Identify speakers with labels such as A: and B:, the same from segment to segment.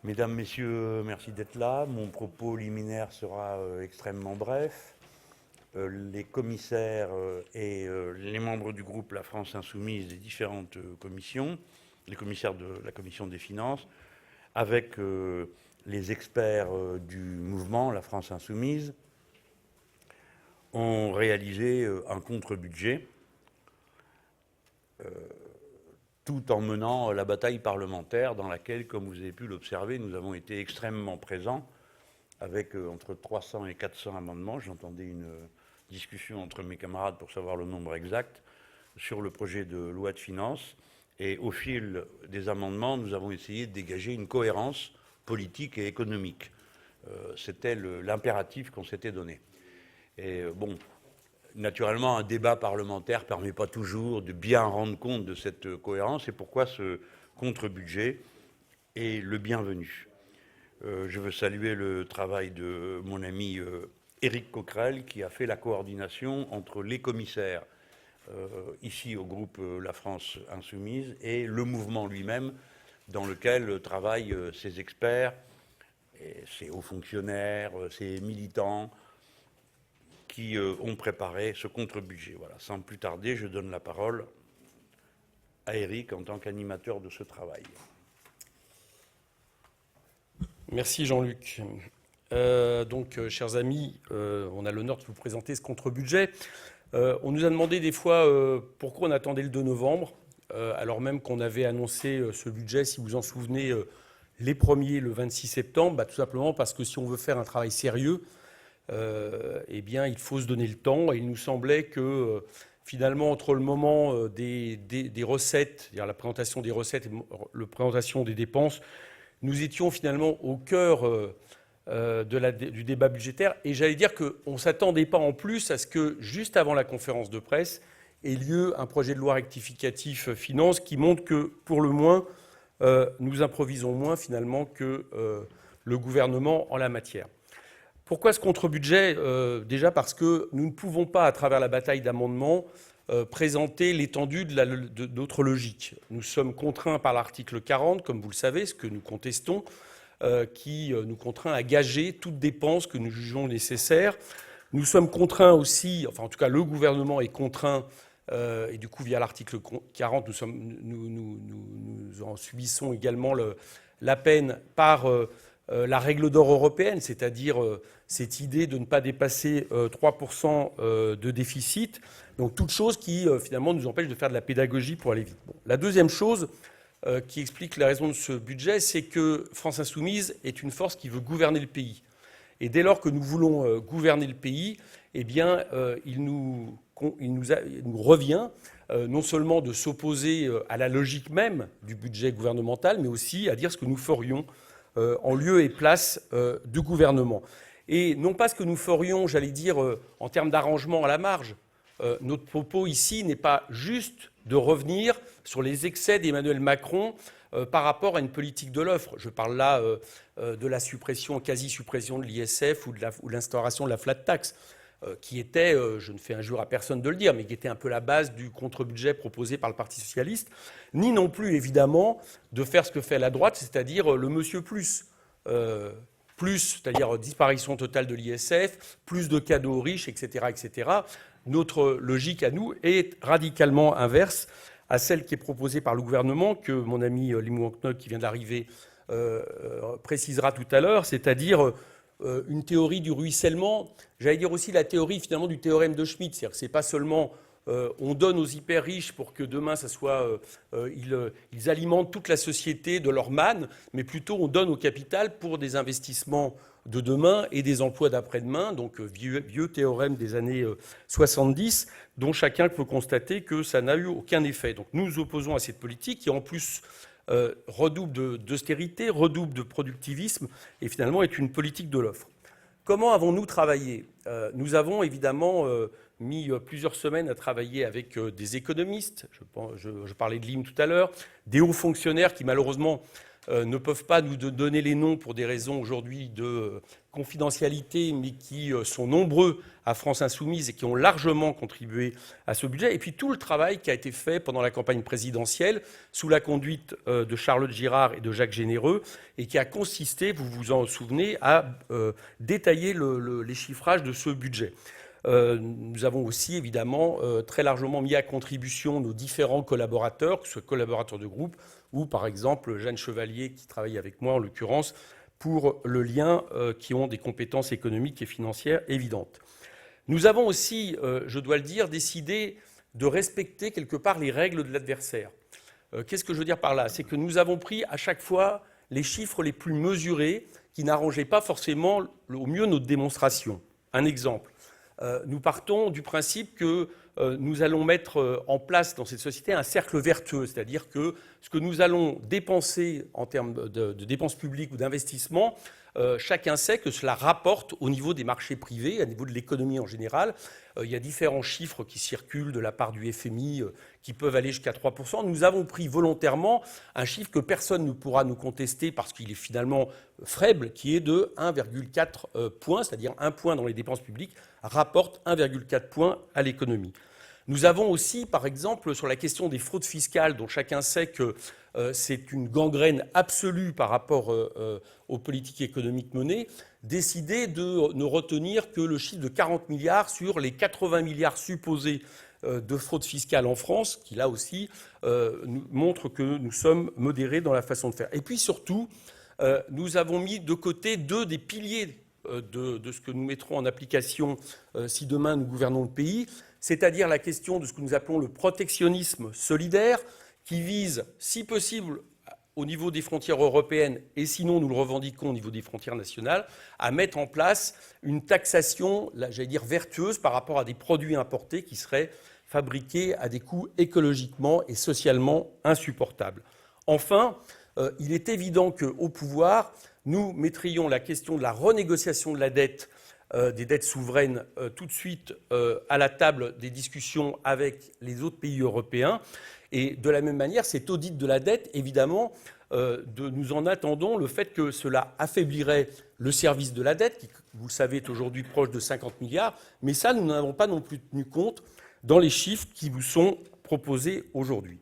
A: Mesdames, Messieurs, merci d'être là. Mon propos liminaire sera extrêmement bref. Les commissaires et les membres du groupe La France Insoumise des différentes commissions, les commissaires de la Commission des Finances, avec les experts du mouvement La France Insoumise, ont réalisé un contre-budget tout en menant la bataille parlementaire dans laquelle, comme vous avez pu l'observer, nous avons été extrêmement présents avec entre 300 et 400 amendements. J'entendais une discussion entre mes camarades pour savoir le nombre exact sur le projet de loi de finances. Et au fil des amendements, nous avons essayé de dégager une cohérence politique et économique. C'était l'impératif qu'on s'était donné. Et bon, naturellement, un débat parlementaire ne permet pas toujours de bien rendre compte de cette cohérence. C'est pourquoi ce contre-budget est le bienvenu. Je veux saluer le travail de mon ami Éric Coquerel, qui a fait la coordination entre les commissaires ici au groupe La France Insoumise et le mouvement lui-même, dans lequel travaillent ses experts, ses hauts fonctionnaires, ses militants, qui ont préparé ce contre-budget. Voilà. Sans plus tarder, je donne la parole à Éric en tant qu'animateur de ce travail.
B: Merci Jean-Luc. Chers amis, on a l'honneur de vous présenter ce contre-budget. On nous a demandé des fois pourquoi on attendait le 2 novembre, alors même qu'on avait annoncé ce budget, si vous vous en souvenez, les premiers le 26 septembre, tout simplement parce que si on veut faire un travail sérieux, eh bien, il faut se donner le temps. Et il nous semblait que finalement, entre le moment des recettes, c'est-à-dire la présentation des recettes et la présentation des dépenses, nous étions finalement au cœur du débat budgétaire. Et j'allais dire qu'on ne s'attendait pas en plus à ce que, juste avant la conférence de presse, ait lieu un projet de loi rectificatif finance qui montre que, pour le moins, nous improvisons moins finalement que le gouvernement en la matière. Pourquoi ce contre-budget ? Déjà parce que nous ne pouvons pas, à travers la bataille d'amendements, présenter l'étendue de notre logique. Nous sommes contraints par l'article 40, comme vous le savez, ce que nous contestons, qui nous contraint à gager toute dépense que nous jugeons nécessaire. Nous sommes contraints aussi, enfin en tout cas le gouvernement est contraint, et du coup via l'article 40, nous en subissons également la peine par la règle d'or européenne, c'est-à-dire cette idée de ne pas dépasser 3% de déficit. Donc toute chose qui finalement nous empêche de faire de la pédagogie pour aller vite. Bon. La deuxième chose qui explique la raison de ce budget, c'est que France Insoumise est une force qui veut gouverner le pays. Et dès lors que nous voulons gouverner le pays, eh bien, il nous revient non seulement de s'opposer à la logique même du budget gouvernemental, mais aussi à dire ce que nous ferions en lieu et place du gouvernement. Et non pas ce que nous ferions, j'allais dire, en termes d'arrangement à la marge. Notre propos ici n'est pas juste de revenir sur les excès d'Emmanuel Macron par rapport à une politique de l'offre. Je parle là de la suppression, quasi-suppression de l'ISF ou de l'instauration de la flat tax, qui était, je ne fais injure à personne de le dire, mais qui était un peu la base du contre-budget proposé par le Parti socialiste, ni non plus, évidemment, de faire ce que fait la droite, c'est-à-dire le monsieur plus. C'est-à-dire disparition totale de l'ISF, plus de cadeaux aux riches, etc., etc. Notre logique à nous est radicalement inverse à celle qui est proposée par le gouvernement, que mon ami Limou Knock, qui vient d'arriver, précisera tout à l'heure, c'est-à-dire une théorie du ruissellement, j'allais dire aussi la théorie finalement du théorème de Schmitt, c'est-à-dire que c'est pas seulement on donne aux hyper riches pour que demain ça soit ils alimentent toute la société de leur manne, mais plutôt on donne au capital pour des investissements de demain et des emplois d'après-demain, donc vieux théorème des années 70, dont chacun peut constater que ça n'a eu aucun effet. Donc nous nous opposons à cette politique qui en plus redouble d'austérité, redouble de productivisme et finalement est une politique de l'offre. Comment avons-nous travaillé ? Nous avons évidemment mis plusieurs semaines à travailler avec des économistes, je parlais de Lim tout à l'heure, des hauts fonctionnaires qui malheureusement ne peuvent pas nous donner les noms pour des raisons aujourd'hui de confidentialité, mais qui sont nombreux à France Insoumise et qui ont largement contribué à ce budget. Et puis tout le travail qui a été fait pendant la campagne présidentielle sous la conduite de Charlotte Girard et de Jacques Généreux et qui a consisté, vous vous en souvenez, à détailler les chiffrages de ce budget. Nous avons aussi évidemment très largement mis à contribution nos différents collaborateurs, que ce soit collaborateurs de groupe ou par exemple Jeanne Chevalier qui travaille avec moi en l'occurrence pour le lien, qui ont des compétences économiques et financières évidentes. Nous avons aussi, je dois le dire, décidé de respecter quelque part les règles de l'adversaire. Qu'est-ce que je veux dire par là? C'est que nous avons pris à chaque fois les chiffres les plus mesurés qui n'arrangeaient pas forcément au mieux notre démonstration. Un exemple. Nous partons du principe que nous allons mettre en place dans cette société un cercle vertueux, c'est-à-dire que ce que nous allons dépenser en termes de dépenses publiques ou d'investissement, chacun sait que cela rapporte au niveau des marchés privés, au niveau de l'économie en général. Il y a différents chiffres qui circulent de la part du FMI qui peuvent aller jusqu'à 3%. Nous avons pris volontairement un chiffre que personne ne pourra nous contester parce qu'il est finalement faible, qui est de 1,4 points, c'est-à-dire 1 point dans les dépenses publiques rapporte 1,4 points à l'économie. Nous avons aussi, par exemple, sur la question des fraudes fiscales, dont chacun sait que c'est une gangrène absolue par rapport aux politiques économiques menées, décidé de ne retenir que le chiffre de 40 milliards sur les 80 milliards supposés de fraude fiscale en France, qui là aussi nous montre que nous sommes modérés dans la façon de faire. Et puis surtout, nous avons mis de côté deux des piliers de ce que nous mettrons en application si demain nous gouvernons le pays, c'est-à-dire la question de ce que nous appelons le protectionnisme solidaire, qui vise, si possible, au niveau des frontières européennes, et sinon nous le revendiquons au niveau des frontières nationales, à mettre en place une taxation, j'allais dire vertueuse, par rapport à des produits importés qui seraient fabriqués à des coûts écologiquement et socialement insupportables. Enfin, il est évident qu'au pouvoir, nous mettrions la question de la renégociation de la dette, des dettes souveraines, tout de suite à la table des discussions avec les autres pays européens. Et de la même manière, cet audit de la dette, évidemment, nous en attendons le fait que cela affaiblirait le service de la dette, qui, vous le savez, est aujourd'hui proche de 50 milliards. Mais ça, nous n'en avons pas non plus tenu compte dans les chiffres qui vous sont proposés aujourd'hui.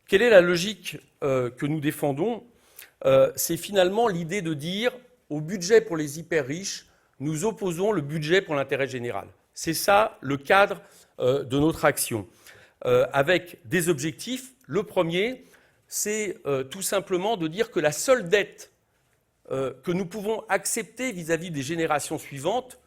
B: Quelle est la logique que nous défendons? C'est finalement l'idée de dire au budget pour les hyper riches, nous opposons le budget pour l'intérêt général. C'est ça le cadre de notre action, avec des objectifs. Le premier, c'est tout simplement de dire que la seule dette que nous pouvons accepter vis-à-vis des générations suivantes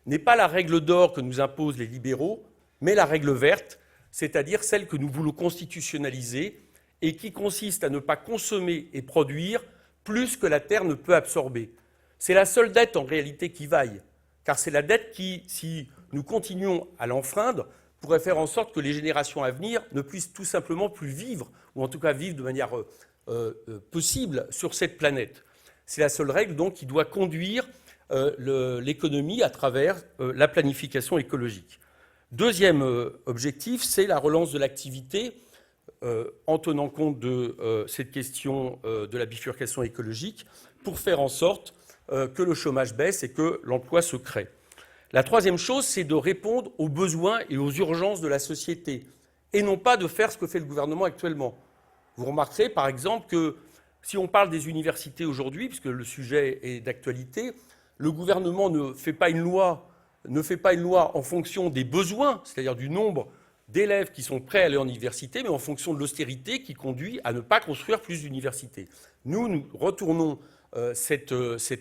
B: n'est pas la règle d'or que nous imposent les libéraux, mais la règle verte, c'est-à-dire celle que nous voulons constitutionnaliser et qui consiste à ne pas consommer et produire plus que la terre ne peut absorber. C'est la seule dette en réalité qui vaille, car c'est la dette qui, si nous continuons à l'enfreindre, pourrait faire en sorte que les générations à venir ne puissent tout simplement plus vivre, ou en tout cas vivre de manière possible sur cette planète. C'est la seule règle donc qui doit conduire l'économie à travers la planification écologique. Deuxième objectif, c'est la relance de l'activité en tenant compte de cette question de la bifurcation écologique pour faire en sorte que le chômage baisse et que l'emploi se crée. La troisième chose, c'est de répondre aux besoins et aux urgences de la société, et non pas de faire ce que fait le gouvernement actuellement. Vous remarquerez, par exemple, que si on parle des universités aujourd'hui, puisque le sujet est d'actualité, le gouvernement ne fait pas une loi en fonction des besoins, c'est-à-dire du nombre d'élèves qui sont prêts à aller en université, mais en fonction de l'austérité qui conduit à ne pas construire plus d'universités. Nous retournons cette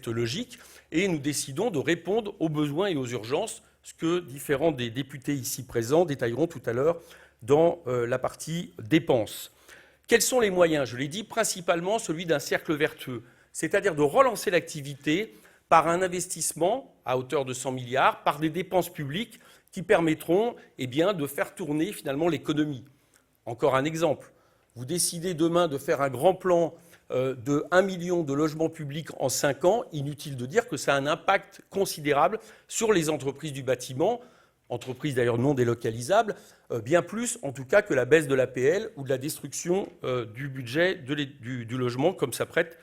B: logique et nous décidons de répondre aux besoins et aux urgences, ce que différents des députés ici présents détailleront tout à l'heure dans la partie dépenses. Quels sont les moyens? Je l'ai dit, principalement celui d'un cercle vertueux, c'est-à-dire de relancer l'activité par un investissement à hauteur de 100 milliards, par des dépenses publiques qui permettront de faire tourner finalement l'économie. Encore un exemple. Vous décidez demain de faire un grand plan de 1 million de logements publics en 5 ans. Inutile de dire que ça a un impact considérable sur les entreprises du bâtiment. entreprises d'ailleurs non délocalisables, bien plus en tout cas que la baisse de l'APL ou de la destruction du budget du logement, comme s'apprête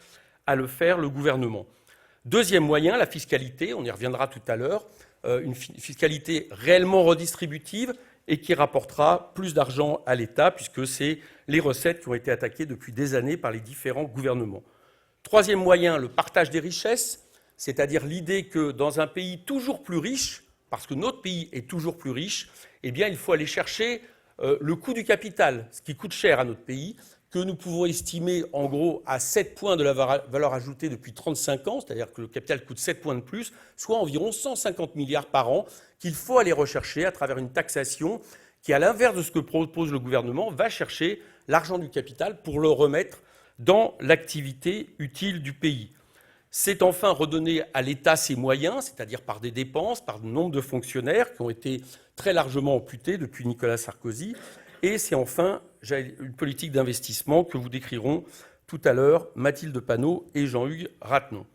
B: à le faire le gouvernement. Deuxième moyen, la fiscalité, on y reviendra tout à l'heure, une fiscalité réellement redistributive et qui rapportera plus d'argent à l'État, puisque c'est les recettes qui ont été attaquées depuis des années par les différents gouvernements. Troisième moyen, le partage des richesses, c'est-à-dire l'idée que dans un pays toujours plus riche, parce que notre pays est toujours plus riche, eh bien, il faut aller chercher le coût du capital, ce qui coûte cher à notre pays, que nous pouvons estimer en gros à 7 points de la valeur ajoutée depuis 35 ans, c'est-à-dire que le capital coûte 7 points de plus, soit environ 150 milliards par an, qu'il faut aller rechercher à travers une taxation qui, à l'inverse de ce que propose le gouvernement, va chercher l'argent du capital pour le remettre dans l'activité utile du pays. C'est enfin redonner à l'État ses moyens, c'est-à-dire par des dépenses, par le nombre de fonctionnaires qui ont été très largement amputés depuis Nicolas Sarkozy. Et c'est enfin une politique d'investissement que vous décriront tout à l'heure Mathilde Panot et Jean-Hugues Ratenon.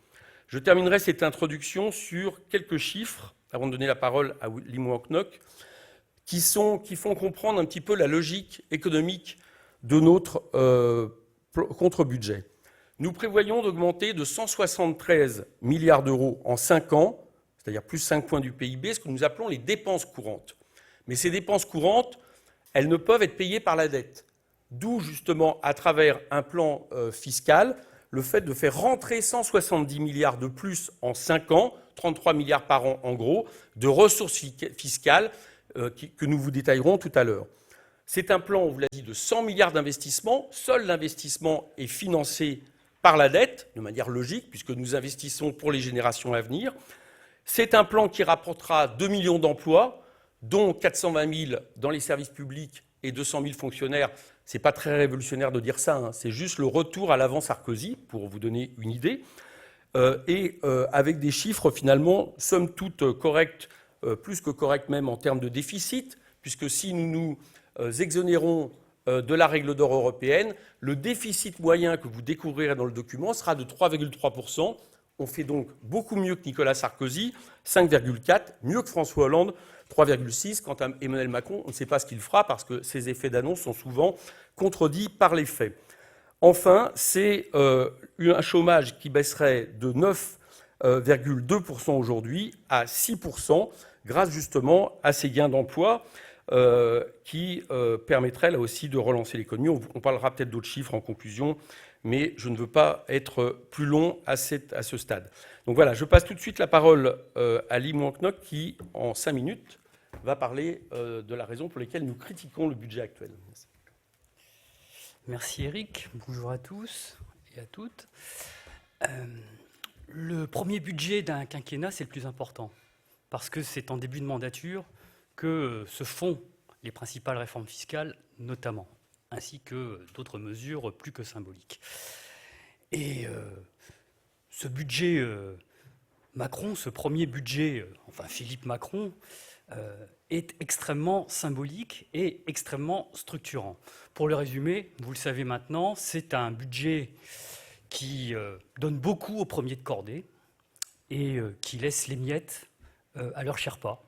B: Je terminerai cette introduction sur quelques chiffres, avant de donner la parole à Lim Wang-Nok, qui font comprendre un petit peu la logique économique de notre contre-budget. Nous prévoyons d'augmenter de 173 milliards d'euros en 5 ans, c'est-à-dire plus 5 points du PIB, ce que nous appelons les dépenses courantes. Mais ces dépenses courantes, elles ne peuvent être payées par la dette. D'où, justement, à travers un plan fiscal, le fait de faire rentrer 170 milliards de plus en 5 ans, 33 milliards par an en gros, de ressources fiscales que nous vous détaillerons tout à l'heure. C'est un plan, on vous l'a dit, de 100 milliards d'investissements. Seul l'investissement est financé par la dette, de manière logique, puisque nous investissons pour les générations à venir. C'est un plan qui rapportera 2 millions d'emplois, dont 420 000 dans les services publics et 200 000 fonctionnaires. Ce n'est pas très révolutionnaire de dire ça, hein. C'est juste le retour à l'avant Sarkozy, pour vous donner une idée, avec des chiffres finalement, somme toute corrects, plus que corrects même en termes de déficit, puisque si nous nous exonérons de la règle d'or européenne, le déficit moyen que vous découvrirez dans le document sera de 3,3%. On fait donc beaucoup mieux que Nicolas Sarkozy, 5,4%, mieux que François Hollande, 3,6%. Quant à Emmanuel Macron, on ne sait pas ce qu'il fera parce que ses effets d'annonce sont souvent contredits par les faits. Enfin, c'est un chômage qui baisserait de 9,2% aujourd'hui à 6%, grâce justement à ces gains d'emploi qui permettraient là aussi de relancer l'économie. On parlera peut-être d'autres chiffres en conclusion, mais je ne veux pas être plus long à ce stade. Donc voilà, je passe tout de suite la parole à Lim Wang-Nok qui, en 5 minutes, va parler de la raison pour laquelle nous critiquons le budget actuel.
C: Merci Eric, bonjour à tous et à toutes. Le premier budget d'un quinquennat, c'est le plus important, parce que c'est en début de mandature que se font les principales réformes fiscales, notamment, ainsi que d'autres mesures plus que symboliques. Et ce budget Macron, ce premier budget, Philippe Macron, est extrêmement symbolique et extrêmement structurant. Pour le résumer, vous le savez maintenant, c'est un budget qui donne beaucoup aux premiers de cordée et qui laisse les miettes à leurs Sherpas,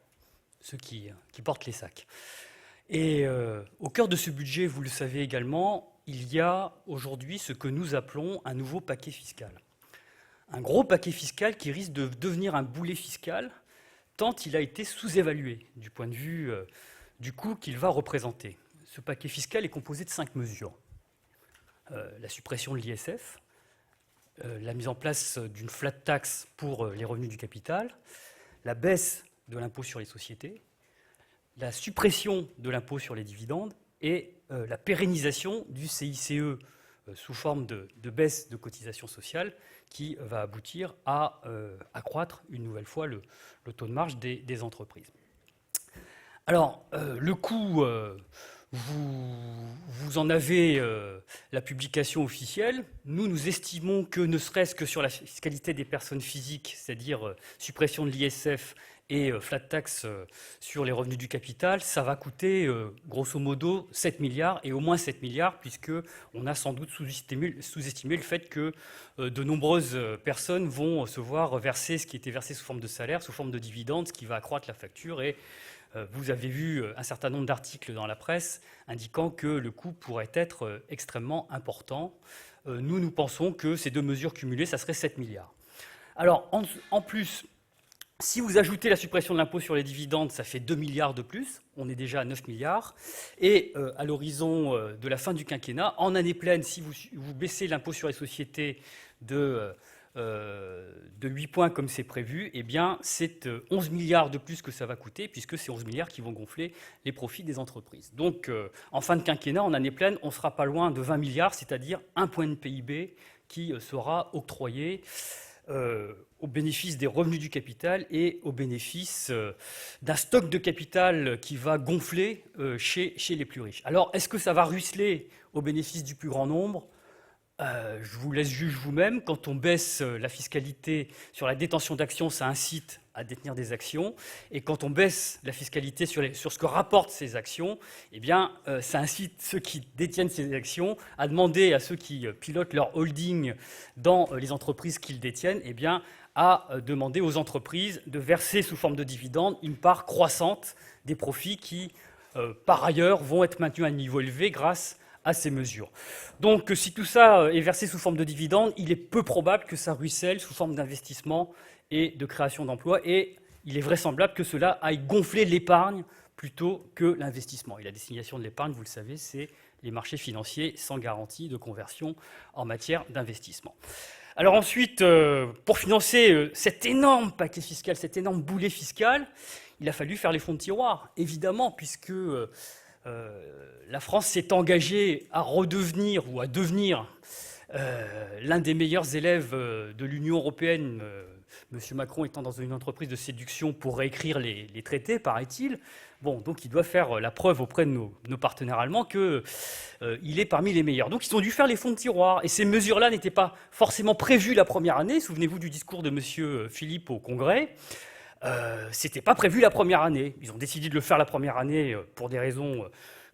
C: ceux qui portent les sacs. Et au cœur de ce budget, vous le savez également, il y a aujourd'hui ce que nous appelons un nouveau paquet fiscal. Un gros paquet fiscal qui risque de devenir un boulet fiscal, tant il a été sous-évalué du point de vue du coût qu'il va représenter. Ce paquet fiscal est composé de 5 mesures. La suppression de l'ISF, la mise en place d'une flat tax pour les revenus du capital, la baisse de l'impôt sur les sociétés, la suppression de l'impôt sur les dividendes et la pérennisation du CICE sous forme de baisse de cotisations sociales qui va aboutir à accroître une nouvelle fois le taux de marge des entreprises. Alors, le coût, vous en avez la publication officielle. Nous estimons que ne serait-ce que sur la fiscalité des personnes physiques, c'est-à-dire suppression de l'ISF et flat tax sur les revenus du capital, ça va coûter grosso modo 7 milliards et au moins 7 milliards puisqu'on a sans doute sous-estimé le fait que de nombreuses personnes vont se voir verser ce qui était versé sous forme de salaire, sous forme de dividendes, ce qui va accroître la facture et Vous avez vu un certain nombre d'articles dans la presse indiquant que le coût pourrait être extrêmement important. Nous pensons que ces deux mesures cumulées, ça serait 7 milliards. Alors, en plus, si vous ajoutez la suppression de l'impôt sur les dividendes, ça fait 2 milliards de plus. On est déjà à 9 milliards. Et à l'horizon de la fin du quinquennat, en année pleine, si vous baissez l'impôt sur les sociétés de 8 points comme c'est prévu, eh bien, c'est 11 milliards de plus que ça va coûter, puisque c'est 11 milliards qui vont gonfler les profits des entreprises. Donc, en fin de quinquennat, en année pleine, on ne sera pas loin de 20 milliards, c'est-à-dire un point de PIB qui sera octroyé au bénéfice des revenus du capital et au bénéfice d'un stock de capital qui va gonfler chez les plus riches. Alors, est-ce que ça va ruisseler au bénéfice du plus grand nombre ? Je vous laisse juger vous-même. Quand on baisse la fiscalité sur la détention d'actions, ça incite à détenir des actions. Et quand on baisse la fiscalité sur ce que rapportent ces actions, eh bien, ça incite ceux qui détiennent ces actions à demander à ceux qui pilotent leur holding dans les entreprises qu'ils détiennent, eh bien, à demander aux entreprises de verser sous forme de dividendes une part croissante des profits qui, par ailleurs, vont être maintenus à un niveau élevé grâce à ces mesures. Donc, si tout ça est versé sous forme de dividendes, il est peu probable que ça ruisselle sous forme d'investissement et de création d'emplois, et il est vraisemblable que cela aille gonfler l'épargne plutôt que l'investissement. Et la destination de l'épargne, vous le savez, c'est les marchés financiers sans garantie de conversion en matière d'investissement. Alors ensuite, pour financer cet énorme paquet fiscal, cet énorme boulet fiscal, il a fallu faire les fonds de tiroir, évidemment, puisque la France s'est engagée à redevenir ou à devenir l'un des meilleurs élèves de l'Union européenne, M. Macron étant dans une entreprise de séduction pour réécrire les traités, paraît-il. Bon, donc il doit faire la preuve auprès de nos partenaires allemands qu'il est parmi les meilleurs. Donc ils ont dû faire les fonds de tiroir. Et ces mesures-là n'étaient pas forcément prévues la première année. Souvenez-vous du discours de M. Philippe au Congrès. C'était pas prévu la première année. Ils ont décidé de le faire la première année pour des raisons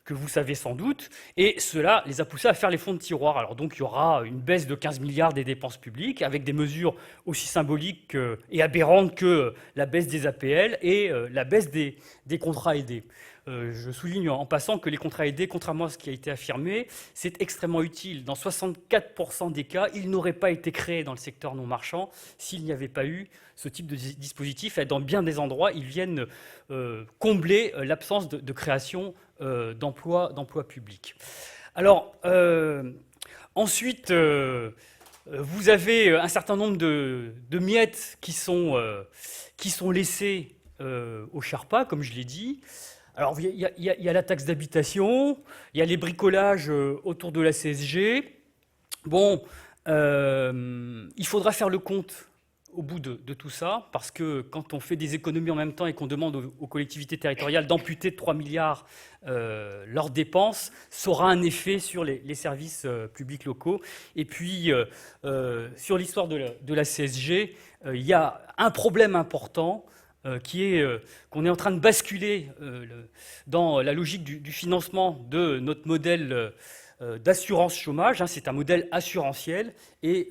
C: que vous savez sans doute, et cela les a poussés à faire les fonds de tiroir. Alors donc il y aura une baisse de 15 milliards des dépenses publiques, avec des mesures aussi symboliques et aberrantes que la baisse des APL et la baisse des contrats aidés. Je souligne en passant que les contrats aidés, contrairement à ce qui a été affirmé, c'est extrêmement utile. Dans 64% des cas, ils n'auraient pas été créés dans le secteur non marchand s'il n'y avait pas eu ce type de dispositif. Et dans bien des endroits, ils viennent combler l'absence de création d'emplois publics. Alors, ensuite, vous avez un certain nombre de miettes qui sont laissées aux Sherpas, comme je l'ai dit. Alors, il y a la taxe d'habitation, il y a les bricolages autour de la CSG. Bon, il faudra faire le compte au bout de tout ça, parce que quand on fait des économies en même temps et qu'on demande aux collectivités territoriales d'amputer de 3 milliards leurs dépenses, ça aura un effet sur les services publics locaux. Et puis, sur l'histoire de la CSG, il y a un problème important qui est qu'on est en train de basculer dans la logique du financement de notre modèle d'assurance chômage. C'est un modèle assurantiel et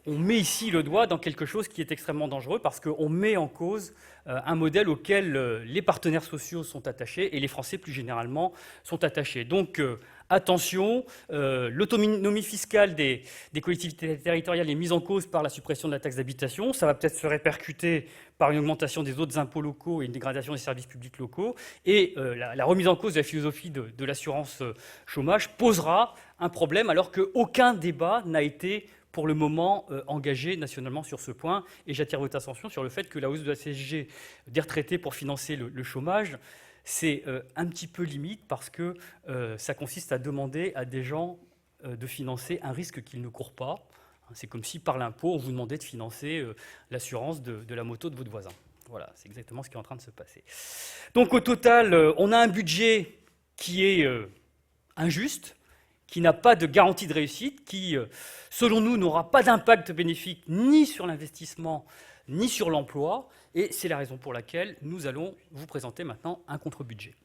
C: on met ici le doigt dans quelque chose qui est extrêmement dangereux parce qu'on met en cause un modèle auquel les partenaires sociaux sont attachés et les Français plus généralement sont attachés. Donc attention, l'autonomie fiscale des collectivités territoriales est mise en cause par la suppression de la taxe d'habitation. Ça va peut-être se répercuter par une augmentation des autres impôts locaux et une dégradation des services publics locaux. Et la remise en cause de la philosophie de l'assurance chômage posera un problème alors qu'aucun débat n'a été pour le moment engagé nationalement sur ce point. Et j'attire votre attention sur le fait que la hausse de la CSG des retraités pour financer le chômage, c'est un petit peu limite parce que ça consiste à demander à des gens de financer un risque qu'ils ne courent pas. C'est comme si par l'impôt, on vous demandait de financer l'assurance de la moto de votre voisin. Voilà, c'est exactement ce qui est en train de se passer. Donc au total, on a un budget qui est injuste, qui n'a pas de garantie de réussite, qui, selon nous, n'aura pas d'impact bénéfique ni sur l'investissement, ni sur l'emploi. Et c'est la raison pour laquelle nous allons vous présenter maintenant un contre-budget.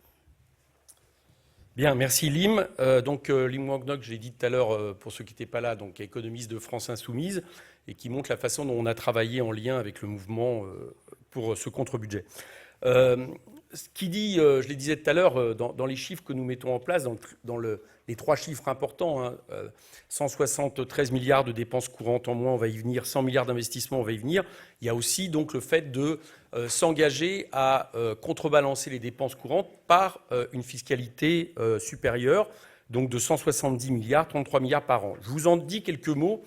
B: Bien, merci Lim. Lim Wang-Nok, je l'ai dit tout à l'heure, pour ceux qui n'étaient pas là, donc économiste de France Insoumise, et qui montre la façon dont on a travaillé en lien avec le mouvement pour ce contre-budget. ce qui dit, je le disais tout à l'heure, dans les chiffres que nous mettons en place, les 3 chiffres importants, hein, 173 milliards de dépenses courantes en moins, on va y venir, 100 milliards d'investissements, on va y venir. Il y a aussi donc le fait de s'engager à contrebalancer les dépenses courantes par une fiscalité supérieure, donc de 170 milliards, 33 milliards par an. Je vous en dis quelques mots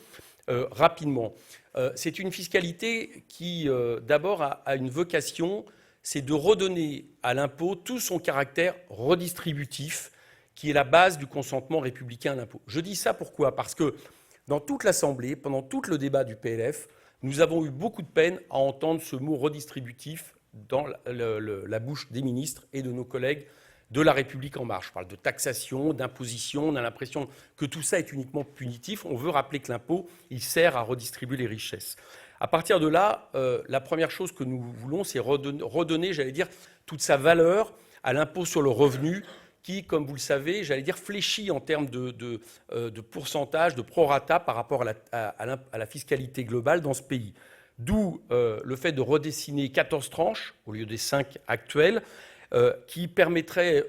B: rapidement. C'est une fiscalité qui, d'abord, a une vocation, c'est de redonner à l'impôt tout son caractère redistributif, qui est la base du consentement républicain à l'impôt. Je dis ça pourquoi ? Parce que dans toute l'Assemblée, pendant tout le débat du PLF, nous avons eu beaucoup de peine à entendre ce mot redistributif dans la bouche des ministres et de nos collègues de La République En Marche. Je parle de taxation, d'imposition, on a l'impression que tout ça est uniquement punitif. On veut rappeler que l'impôt, il sert à redistribuer les richesses. À partir de là, la première chose que nous voulons, c'est redonner, j'allais dire, toute sa valeur à l'impôt sur le revenu qui, comme vous le savez, j'allais dire, fléchit en termes de pourcentage, de prorata par rapport à la fiscalité globale dans ce pays. D'où le fait de redessiner 14 tranches au lieu des 5 actuelles, qui permettrait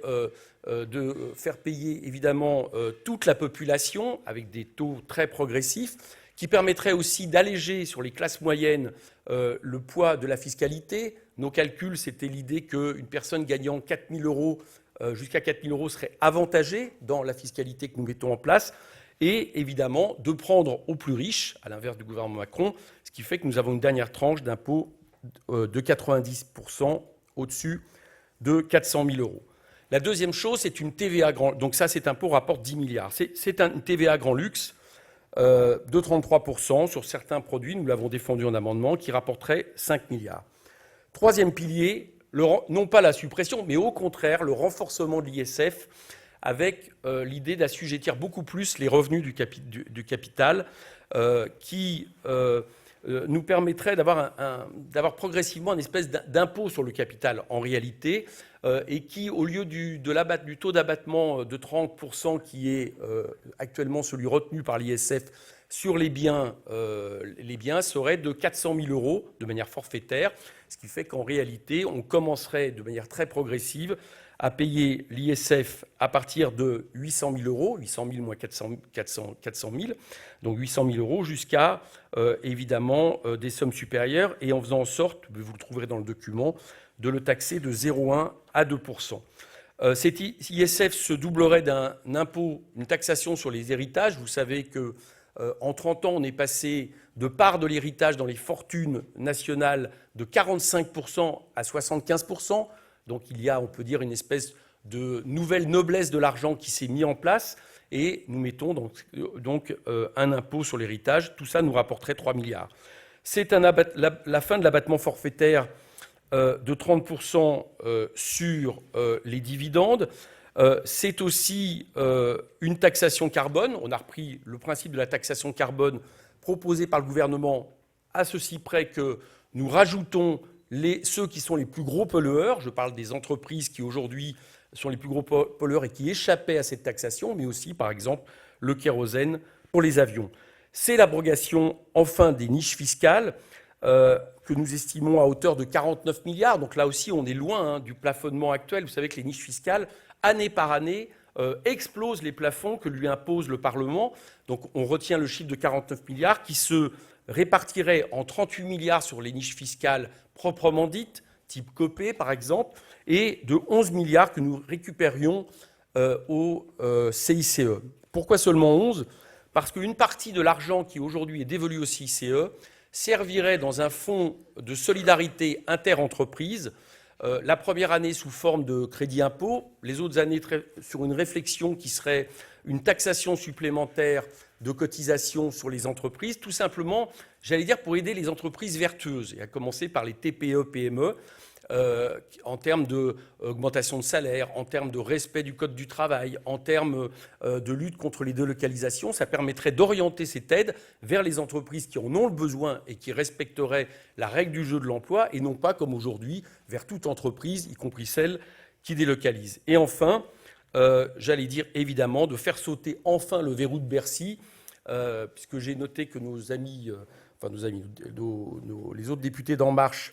B: de faire payer évidemment toute la population avec des taux très progressifs, qui permettrait aussi d'alléger sur les classes moyennes le poids de la fiscalité. Nos calculs, c'était l'idée qu'une personne gagnant 4 000 euros, jusqu'à 4 000 euros serait avantagée dans la fiscalité que nous mettons en place, et évidemment de prendre aux plus riches, à l'inverse du gouvernement Macron, ce qui fait que nous avons une dernière tranche d'impôt de 90% au-dessus de 400 000 euros. La deuxième chose, c'est une TVA grand... Donc ça, cet impôt rapporte 10 milliards. C'est une TVA grand luxe de 33% sur certains produits, nous l'avons défendu en amendement, qui rapporterait 5 milliards. Troisième pilier, non pas la suppression, mais au contraire, le renforcement de l'ISF avec l'idée d'assujettir beaucoup plus les revenus du capital qui nous permettrait d'avoir progressivement une espèce d'impôt sur le capital en réalité et qui, au lieu du taux d'abattement de 30% qui est actuellement celui retenu par l'ISF sur les biens serait de 400 000 euros de manière forfaitaire, ce qui fait qu'en réalité, on commencerait de manière très progressive à payer l'ISF à partir de 800 000 euros, 800 000 moins 400 000, donc 800 000 euros, jusqu'à évidemment des sommes supérieures, et en faisant en sorte, vous le trouverez dans le document, de le taxer de 0,1 à 2%. Cet ISF se doublerait d'un impôt, une taxation sur les héritages. Vous savez que en 30 ans, on est passé de part de l'héritage dans les fortunes nationales de 45% à 75%. Donc il y a, on peut dire, une espèce de nouvelle noblesse de l'argent qui s'est mise en place. Et nous mettons donc un impôt sur l'héritage. Tout ça nous rapporterait 3 milliards. C'est la fin de l'abattement forfaitaire de 30% sur les dividendes. C'est aussi une taxation carbone. On a repris le principe de la taxation carbone proposée par le gouvernement à ceci près que nous rajoutons ceux qui sont les plus gros pollueurs. Je parle des entreprises qui aujourd'hui sont les plus gros pollueurs et qui échappaient à cette taxation, mais aussi par exemple le kérosène pour les avions. C'est l'abrogation enfin des niches fiscales que nous estimons à hauteur de 49 milliards. Donc là aussi, on est loin du plafonnement actuel. Vous savez que les niches fiscales, année par année, explosent les plafonds que lui impose le Parlement. Donc on retient le chiffre de 49 milliards qui se répartirait en 38 milliards sur les niches fiscales proprement dites, type Copé par exemple, et de 11 milliards que nous récupérions au CICE. Pourquoi seulement 11 ? Parce qu'une partie de l'argent qui aujourd'hui est dévolu au CICE servirait dans un fonds de solidarité interentreprises, la première année sous forme de crédit impôt, les autres années sur une réflexion qui serait une taxation supplémentaire de cotisation sur les entreprises, tout simplement, j'allais dire, pour aider les entreprises vertueuses, et à commencer par les TPE, PME, en termes d'augmentation de salaire, en termes de respect du Code du travail, en termes de lutte contre les délocalisations. Ça permettrait d'orienter cette aide vers les entreprises qui en ont le besoin et qui respecteraient la règle du jeu de l'emploi, et non pas, comme aujourd'hui, vers toute entreprise, y compris celle qui délocalise. Et enfin, j'allais dire évidemment, de faire sauter enfin le verrou de Bercy, puisque j'ai noté que les autres députés d'En Marche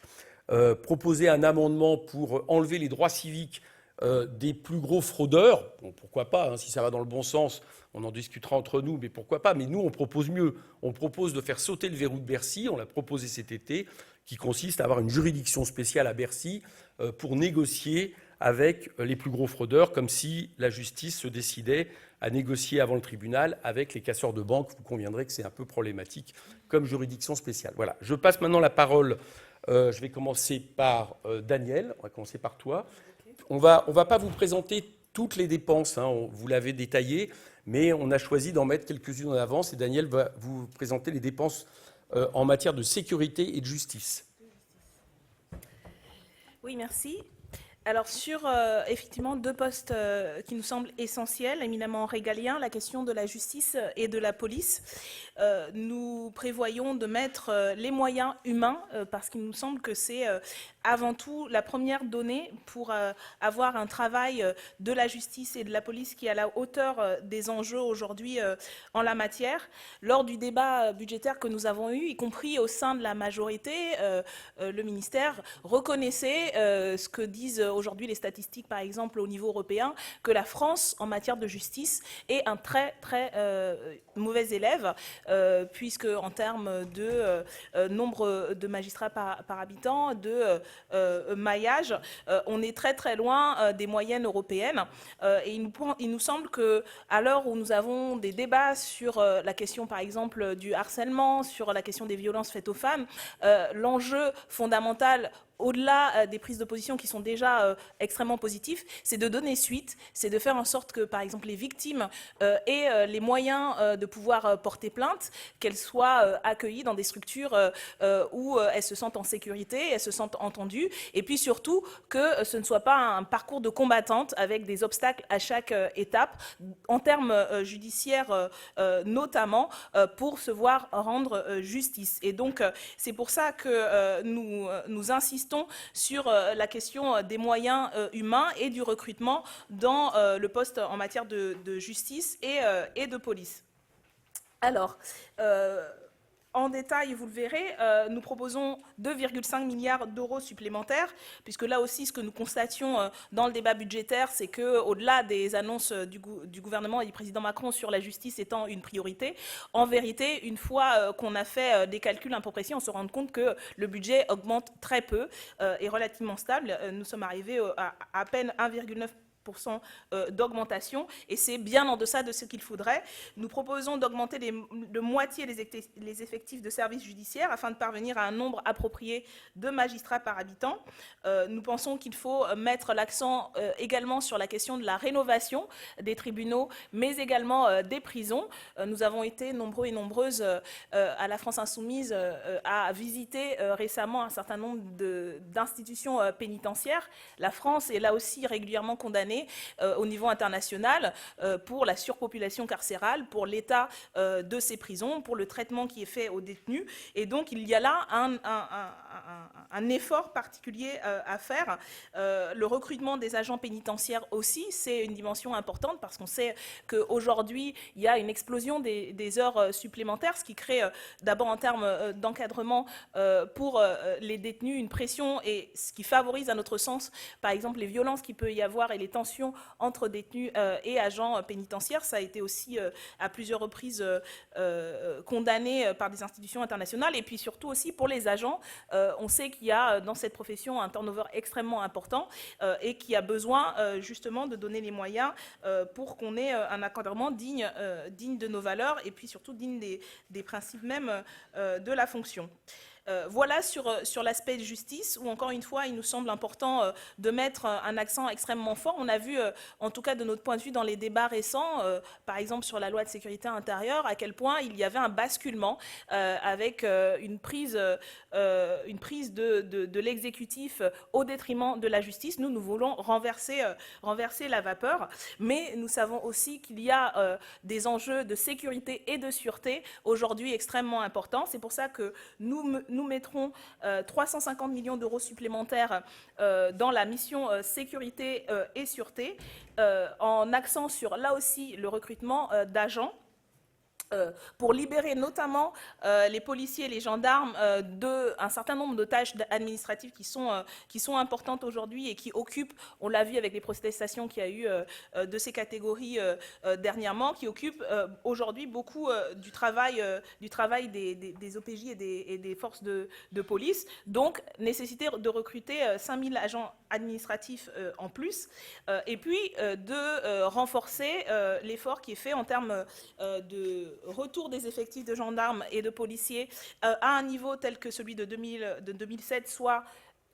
B: proposer un amendement pour enlever les droits civiques des plus gros fraudeurs. Bon, pourquoi pas, hein, si ça va dans le bon sens, on en discutera entre nous, mais pourquoi pas. Mais nous, on propose mieux. On propose de faire sauter le verrou de Bercy, on l'a proposé cet été, qui consiste à avoir une juridiction spéciale à Bercy pour négocier avec les plus gros fraudeurs, comme si la justice se décidait à négocier avant le tribunal avec les casseurs de banque. Vous conviendrez que c'est un peu problématique comme juridiction spéciale. Voilà. Je passe maintenant la parole. Je vais commencer par Daniel. On va commencer par toi. On va pas vous présenter toutes les dépenses, hein, vous l'avez détaillé, mais on a choisi d'en mettre quelques-unes en avance et Daniel va vous présenter les dépenses en matière de sécurité et de justice.
D: Oui, merci. Alors sur effectivement deux postes qui nous semblent essentiels, éminemment régaliens, la question de la justice et de la police. Nous prévoyons de mettre les moyens humains parce qu'il nous semble que c'est avant tout la première donnée pour avoir un travail de la justice et de la police qui est à la hauteur des enjeux aujourd'hui en la matière. Lors du débat budgétaire que nous avons eu, y compris au sein de la majorité, le ministère reconnaissait ce que disent aujourd'hui les statistiques, par exemple au niveau européen, que la France, en matière de justice, est un très très mauvais élève, puisque en termes de nombre de magistrats par habitant, de maillage, on est très très loin des moyennes européennes. Et il nous semble qu'à l'heure où nous avons des débats sur la question, par exemple, du harcèlement, sur la question des violences faites aux femmes, l'enjeu fondamental au-delà des prises de position qui sont déjà extrêmement positives, c'est de donner suite, c'est de faire en sorte que, par exemple, les victimes aient les moyens de pouvoir porter plainte, qu'elles soient accueillies dans des structures où elles se sentent en sécurité, elles se sentent entendues, et puis surtout que ce ne soit pas un parcours de combattante avec des obstacles à chaque étape, en termes judiciaires notamment, pour se voir rendre justice. Et donc, c'est pour ça que nous insistons sur la question des moyens humains et du recrutement dans le poste en matière de justice et de police. Alors, en détail, vous le verrez, nous proposons 2,5 milliards d'euros supplémentaires, puisque là aussi, ce que nous constations dans le débat budgétaire, c'est qu'au-delà des annonces du gouvernement et du président Macron sur la justice étant une priorité, en vérité, une fois qu'on a fait des calculs un peu précis, on se rend compte que le budget augmente très peu, est relativement stable. Nous sommes arrivés à peine 1,9% d'augmentation, et c'est bien en deçà de ce qu'il faudrait. Nous proposons d'augmenter de moitié les effectifs de services judiciaires afin de parvenir à un nombre approprié de magistrats par habitant. Nous pensons qu'il faut mettre l'accent également sur la question de la rénovation des tribunaux, mais également des prisons. Nous avons été nombreux et nombreuses à la France Insoumise à visiter récemment un certain nombre d'institutions pénitentiaires. La France est là aussi régulièrement condamnée au niveau international pour la surpopulation carcérale, pour l'état de ces prisons, pour le traitement qui est fait aux détenus. Et donc, il y a là un effort particulier à faire. Le recrutement des agents pénitentiaires aussi, c'est une dimension importante parce qu'on sait qu'aujourd'hui, il y a une explosion des heures supplémentaires, ce qui crée d'abord en termes d'encadrement pour les détenus une pression et ce qui favorise à notre sens, par exemple, les violences qu'il peut y avoir et les tensions entre détenus et agents pénitentiaires. Ça a été aussi à plusieurs reprises condamné par des institutions internationales. Et puis surtout aussi pour les agents, on sait qu'il y a dans cette profession un turnover extrêmement important et qu'il y a besoin justement de donner les moyens pour qu'on ait un encadrement digne de nos valeurs et puis surtout digne des principes même de la fonction. Voilà sur l'aspect de justice, où encore une fois, il nous semble important de mettre un accent extrêmement fort. On a vu, en tout cas de notre point de vue, dans les débats récents, par exemple sur la loi de sécurité intérieure, à quel point il y avait un basculement avec une prise de l'exécutif au détriment de la justice. Nous voulons renverser la vapeur, mais nous savons aussi qu'il y a des enjeux de sécurité et de sûreté aujourd'hui extrêmement importants. C'est pour ça que nous mettrons 350 millions d'euros supplémentaires dans la mission sécurité et sûreté, en accent sur, là aussi, le recrutement d'agents. pour libérer notamment les policiers et les gendarmes d'un certain nombre de tâches administratives qui sont importantes aujourd'hui et qui occupent, on l'a vu avec les protestations qu'il y a eu de ces catégories dernièrement, qui occupent aujourd'hui beaucoup du travail des OPJ et des forces de police. Donc, nécessité de recruter 5000 agents administratifs en plus, et puis de renforcer l'effort qui est fait en termes de retour des effectifs de gendarmes et de policiers à un niveau tel que celui de 2007, soit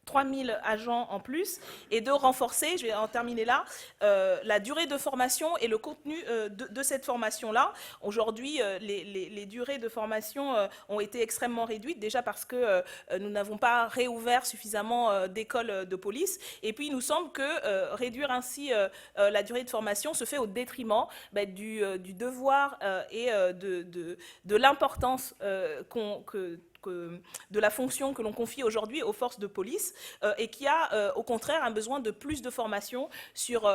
D: 3000 agents en plus, et de renforcer, je vais en terminer là, la durée de formation et le contenu de cette formation-là. Aujourd'hui, les durées de formation ont été extrêmement réduites, déjà parce que nous n'avons pas réouvert suffisamment d'écoles de police, et puis il nous semble que réduire ainsi la durée de formation se fait au détriment du devoir et de l'importance de la fonction que l'on confie aujourd'hui aux forces de police et qui a au contraire un besoin de plus de formation sur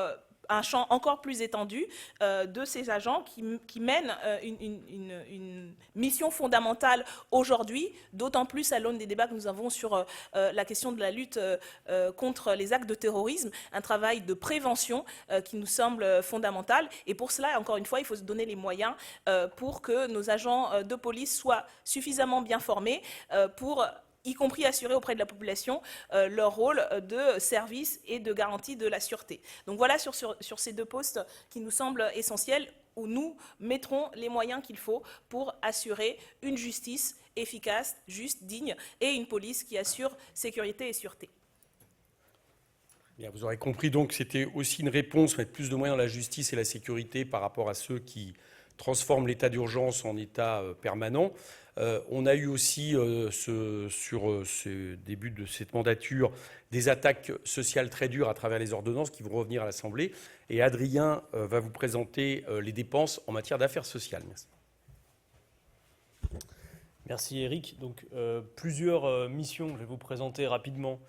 D: un champ encore plus étendu de ces agents qui mènent une mission fondamentale aujourd'hui, d'autant plus à l'aune des débats que nous avons sur la question de la lutte contre les actes de terrorisme, un travail de prévention qui nous semble fondamental. Et pour cela, encore une fois, il faut se donner les moyens pour que nos agents de police soient suffisamment bien formés pour y compris assurer auprès de la population leur rôle de service et de garantie de la sûreté. Donc voilà sur ces deux postes qui nous semblent essentiels, où nous mettrons les moyens qu'il faut pour assurer une justice efficace, juste, digne, et une police qui assure sécurité et sûreté.
B: Bien, vous aurez compris donc que c'était aussi une réponse, mettre plus de moyens dans la justice et la sécurité par rapport à ceux qui transforment l'état d'urgence en état permanent. On a eu aussi, sur ce début de cette mandature, des attaques sociales très dures à travers les ordonnances qui vont revenir à l'Assemblée. Et Adrien va vous présenter les dépenses en matière d'affaires sociales. Merci.
E: Merci Eric. Donc, plusieurs missions, je vais vous présenter rapidement,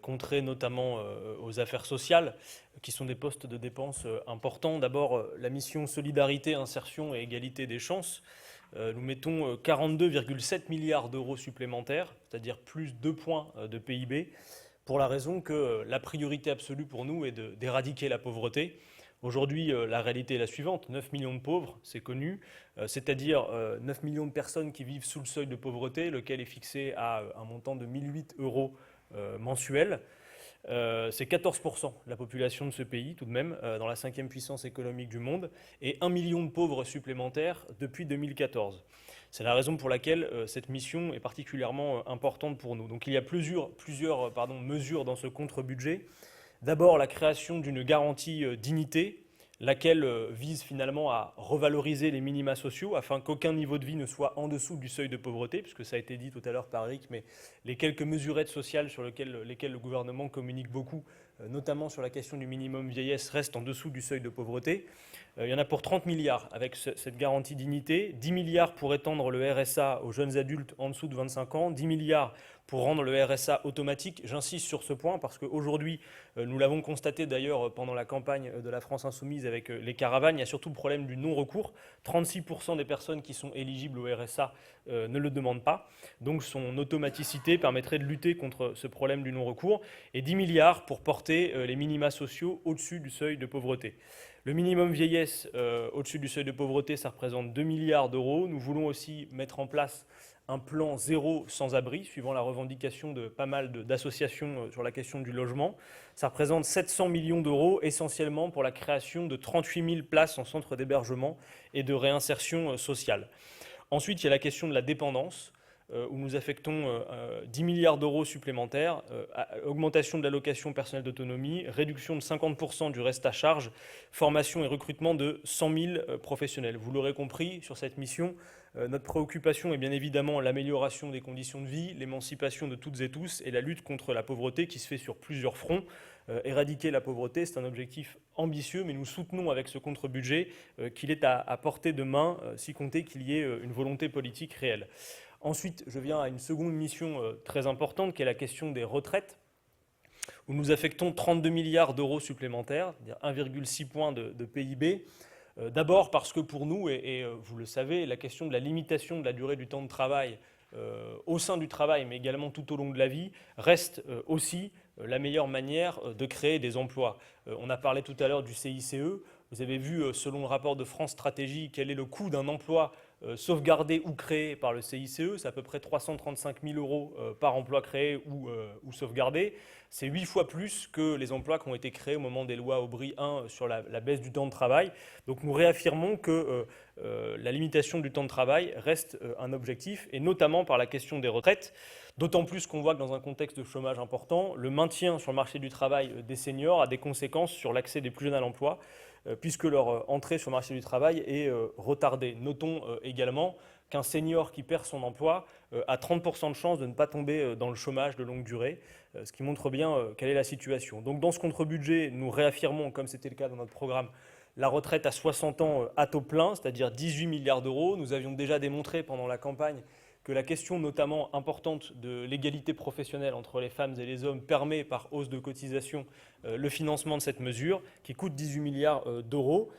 E: contrées notamment aux affaires sociales, qui sont des postes de dépenses importants. D'abord, la mission Solidarité, Insertion et Égalité des chances. Nous mettons 42,7 milliards d'euros supplémentaires, c'est-à-dire plus 2 points de PIB, pour la raison que la priorité absolue pour nous est d'éradiquer la pauvreté. Aujourd'hui, la réalité est la suivante, 9 millions de pauvres, c'est connu, c'est-à-dire 9 millions de personnes qui vivent sous le seuil de pauvreté, lequel est fixé à un montant de 1 008 euros mensuels. C'est 14% de la population de ce pays, tout de même, dans la 5e puissance économique du monde, et 1 million de pauvres supplémentaires depuis 2014. C'est la raison pour laquelle cette mission est particulièrement importante pour nous. Donc il y a plusieurs mesures dans ce contre-budget. D'abord, la création d'une garantie dignité, laquelle vise finalement à revaloriser les minima sociaux afin qu'aucun niveau de vie ne soit en dessous du seuil de pauvreté, puisque ça a été dit tout à l'heure par Eric, mais les quelques mesurettes sociales sur lesquelles le gouvernement communique beaucoup, notamment sur la question du minimum vieillesse, restent en dessous du seuil de pauvreté. Il y en a pour 30 milliards avec cette garantie dignité, 10 milliards pour étendre le RSA aux jeunes adultes en dessous de 25 ans, 10 milliards pour rendre le RSA automatique. J'insiste sur ce point parce qu'aujourd'hui, nous l'avons constaté d'ailleurs pendant la campagne de la France Insoumise avec les caravanes, il y a surtout le problème du non-recours. 36% des personnes qui sont éligibles au RSA ne le demandent pas. Donc son automaticité permettrait de lutter contre ce problème du non-recours. Et 10 milliards pour porter les minima sociaux au-dessus du seuil de pauvreté. Le minimum vieillesse au-dessus du seuil de pauvreté, ça représente 2 milliards d'euros. Nous voulons aussi mettre en place un plan zéro sans-abri, suivant la revendication de pas mal d'associations sur la question du logement. Ça représente 700 millions d'euros, essentiellement pour la création de 38 000 places en centre d'hébergement et de réinsertion sociale. Ensuite, il y a la question de la dépendance, où nous affectons 10 milliards d'euros supplémentaires, augmentation de l'allocation personnelle d'autonomie, réduction de 50% du reste à charge, formation et recrutement de 100 000 professionnels. Vous l'aurez compris, sur cette mission, notre préoccupation est bien évidemment l'amélioration des conditions de vie, l'émancipation de toutes et tous et la lutte contre la pauvreté qui se fait sur plusieurs fronts. Éradiquer la pauvreté, c'est un objectif ambitieux, mais nous soutenons avec ce contre-budget qu'il est à portée de main, si compter qu'il y ait une volonté politique réelle. Ensuite, je viens à une seconde mission très importante, qui est la question des retraites, où nous affectons 32 milliards d'euros supplémentaires, c'est-à-dire 1,6 point de PIB. D'abord parce que pour nous, et vous le savez, la question de la limitation de la durée du temps de travail au sein du travail, mais également tout au long de la vie, reste aussi la meilleure manière de créer des emplois. On a parlé tout à l'heure du CICE. Vous avez vu, selon le rapport de France Stratégie, quel est le coût d'un emploi sauvegardé ou créé par le CICE. C'est à peu près 335 000 euros par emploi créé ou sauvegardé. C'est 8 fois plus que les emplois qui ont été créés au moment des lois Aubry 1 sur la baisse du temps de travail. Donc nous réaffirmons que la limitation du temps de travail reste un objectif, et notamment par la question des retraites. D'autant plus qu'on voit que dans un contexte de chômage important, le maintien sur le marché du travail des seniors a des conséquences sur l'accès des plus jeunes à l'emploi, puisque leur entrée sur le marché du travail est retardée. Notons également qu'un senior qui perd son emploi a 30% de chances de ne pas tomber dans le chômage de longue durée, ce qui montre bien quelle est la situation. Donc dans ce contre-budget, nous réaffirmons, comme c'était le cas dans notre programme, la retraite à 60 ans à taux plein, c'est-à-dire 18 milliards d'euros. Nous avions déjà démontré pendant la campagne que la question notamment importante de l'égalité professionnelle entre les femmes et les hommes permet, par hausse de cotisation, le financement de cette mesure qui coûte 18 milliards d'euros.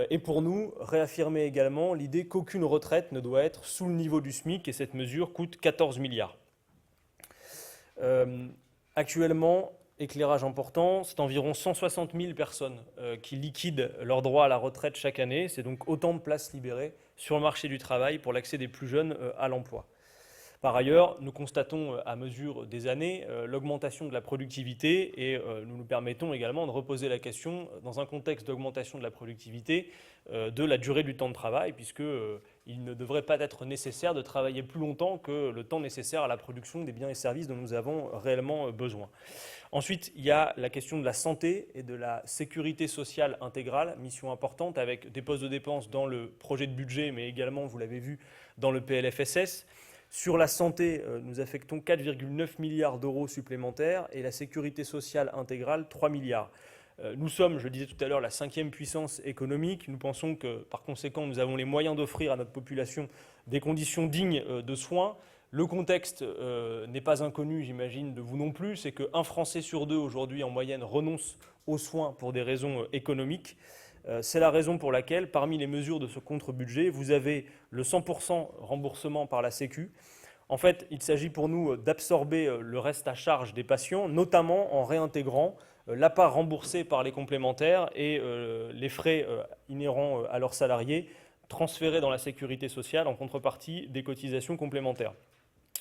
E: Et pour nous, réaffirmer également l'idée qu'aucune retraite ne doit être sous le niveau du SMIC, et cette mesure coûte 14 milliards. Actuellement, éclairage important, c'est environ 160 000 personnes qui liquident leur droit à la retraite chaque année. C'est donc autant de places libérées sur le marché du travail pour l'accès des plus jeunes à l'emploi. Par ailleurs, nous constatons à mesure des années l'augmentation de la productivité, et nous nous permettons également de reposer la question, dans un contexte d'augmentation de la productivité, de la durée du temps de travail, puisqu'il ne devrait pas être nécessaire de travailler plus longtemps que le temps nécessaire à la production des biens et services dont nous avons réellement besoin. Ensuite, il y a la question de la santé et de la sécurité sociale intégrale, mission importante, avec des postes de dépenses dans le projet de budget, mais également, vous l'avez vu, dans le PLFSS. Sur la santé, nous affectons 4,9 milliards d'euros supplémentaires, et la sécurité sociale intégrale, 3 milliards. Nous sommes, je le disais tout à l'heure, la 5e puissance économique. Nous pensons que, par conséquent, nous avons les moyens d'offrir à notre population des conditions dignes de soins. Le contexte n'est pas inconnu, j'imagine, de vous non plus. C'est qu'un Français sur deux, aujourd'hui, en moyenne, renonce aux soins pour des raisons économiques. C'est la raison pour laquelle, parmi les mesures de ce contre-budget, vous avez le 100% remboursement par la Sécu. En fait, il s'agit pour nous d'absorber le reste à charge des patients, notamment en réintégrant la part remboursée par les complémentaires et les frais inhérents à leurs salariés transférés dans la sécurité sociale en contrepartie des cotisations complémentaires.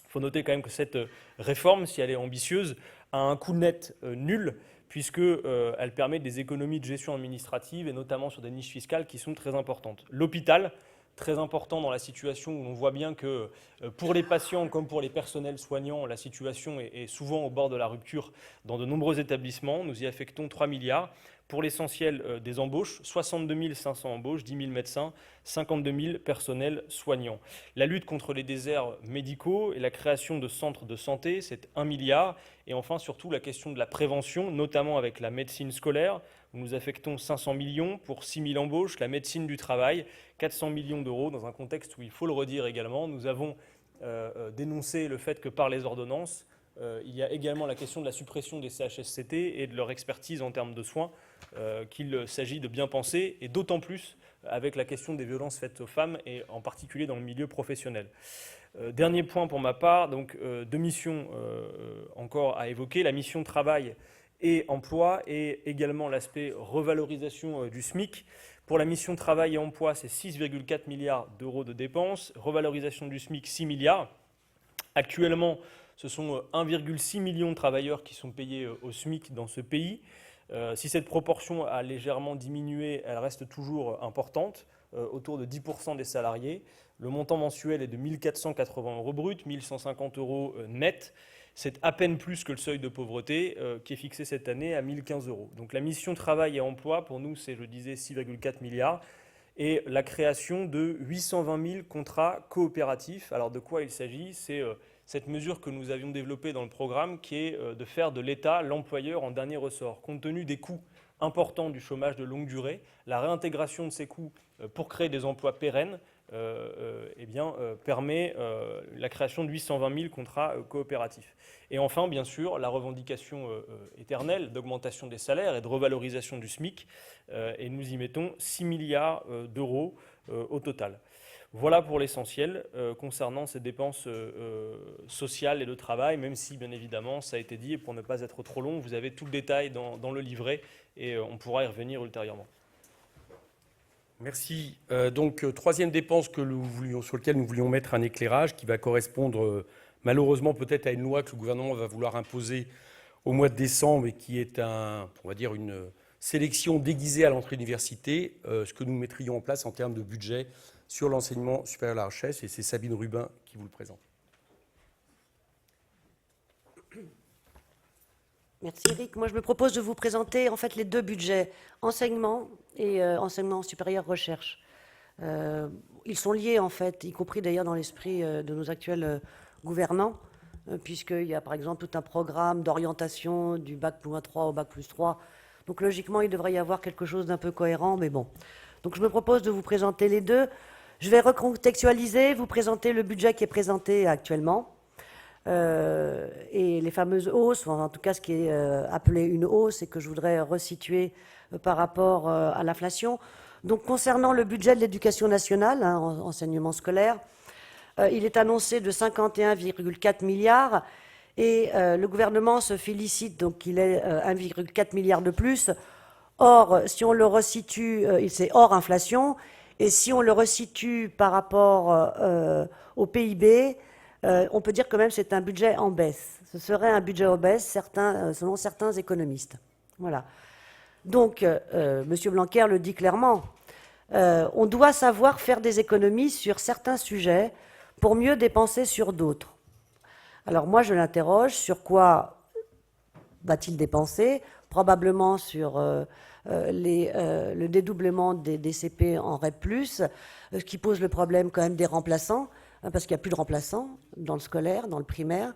E: Il faut noter quand même que cette réforme, si elle est ambitieuse, a un coût net nul, puisqu'elle permet des économies de gestion administrative, et notamment sur des niches fiscales qui sont très importantes. L'hôpital, très important dans la situation où on voit bien que pour les patients comme pour les personnels soignants, la situation est souvent au bord de la rupture dans de nombreux établissements. Nous y affectons 3 milliards. Pour l'essentiel des embauches, 62 500 embauches, 10 000 médecins, 52 000 personnels soignants. La lutte contre les déserts médicaux et la création de centres de santé, c'est 1 milliard. Et enfin, surtout, la question de la prévention, notamment avec la médecine scolaire, où nous affectons 500 millions pour 6 000 embauches, la médecine du travail, 400 millions d'euros, dans un contexte où, il faut le redire également, nous avons dénoncé le fait que par les ordonnances, il y a également la question de la suppression des CHSCT et de leur expertise en termes de soins qu'il s'agit de bien penser, et d'autant plus avec la question des violences faites aux femmes, et en particulier dans le milieu professionnel. Dernier point pour ma part, donc 2 missions encore à évoquer, la mission travail et emploi, et également l'aspect revalorisation du SMIC. Pour la mission travail et emploi, c'est 6,4 milliards d'euros de dépenses, revalorisation du SMIC 6 milliards. Actuellement, ce sont 1,6 million de travailleurs qui sont payés au SMIC dans ce pays. Si cette proportion a légèrement diminué, elle reste toujours importante, autour de 10% des salariés. Le montant mensuel est de 1 480 euros brut, 1 150 euros net. C'est à peine plus que le seuil de pauvreté qui est fixé cette année à 1 015 euros. Donc la mission travail et emploi, pour nous, c'est, je disais, 6,4 milliards. Et la création de 820 000 contrats coopératifs. Alors de quoi il s'agit ? C'est cette mesure que nous avions développée dans le programme, qui est de faire de l'État l'employeur en dernier ressort. Compte tenu des coûts importants du chômage de longue durée, la réintégration de ces coûts pour créer des emplois pérennes permet la création de 820 000 contrats coopératifs. Et enfin, bien sûr, la revendication éternelle d'augmentation des salaires et de revalorisation du SMIC, et nous y mettons 6 milliards d'euros au total. Voilà pour l'essentiel concernant ces dépenses sociales et de travail, même si, bien évidemment, ça a été dit, et pour ne pas être trop long, vous avez tout le détail dans le livret, et on pourra y revenir ultérieurement.
B: Merci. Donc, troisième dépense sur laquelle nous voulions mettre un éclairage qui va correspondre malheureusement peut-être à une loi que le gouvernement va vouloir imposer au mois de décembre et qui est on va dire une sélection déguisée à l'entrée de l'université, ce que nous mettrions en place en termes de budget sur l'enseignement supérieur à la recherche, et c'est Sabine Rubin qui vous le présente.
F: Merci Eric. Moi, je me propose de vous présenter en fait les deux budgets, enseignement et enseignement supérieur recherche. Ils sont liés en fait, y compris d'ailleurs dans l'esprit de nos actuels gouvernants, puisqu'il y a par exemple tout un programme d'orientation du bac+3 au bac+3. Donc logiquement, il devrait y avoir quelque chose d'un peu cohérent, mais bon. Donc je me propose de vous présenter les deux. Je vais recontextualiser, vous présenter le budget qui est présenté actuellement. Et les fameuses hausses, en tout cas ce qui est appelé une hausse et que je voudrais resituer par rapport à l'inflation. Donc concernant le budget de l'éducation nationale, enseignement scolaire, il est annoncé de 51,4 milliards et le gouvernement se félicite donc qu'il ait 1,4 milliard de plus. Or, si on le resitue, c'est hors inflation, et si on le resitue par rapport au PIB, on peut dire que même c'est un budget en baisse. Ce serait un budget en baisse, selon certains économistes. Voilà. Donc, M. Blanquer le dit clairement, on doit savoir faire des économies sur certains sujets pour mieux dépenser sur d'autres. Alors moi, je l'interroge, sur quoi va-t-il dépenser? Probablement sur le dédoublement des CP en REP+, ce qui pose le problème quand même des remplaçants, parce qu'il n'y a plus de remplaçants dans le scolaire, dans le primaire.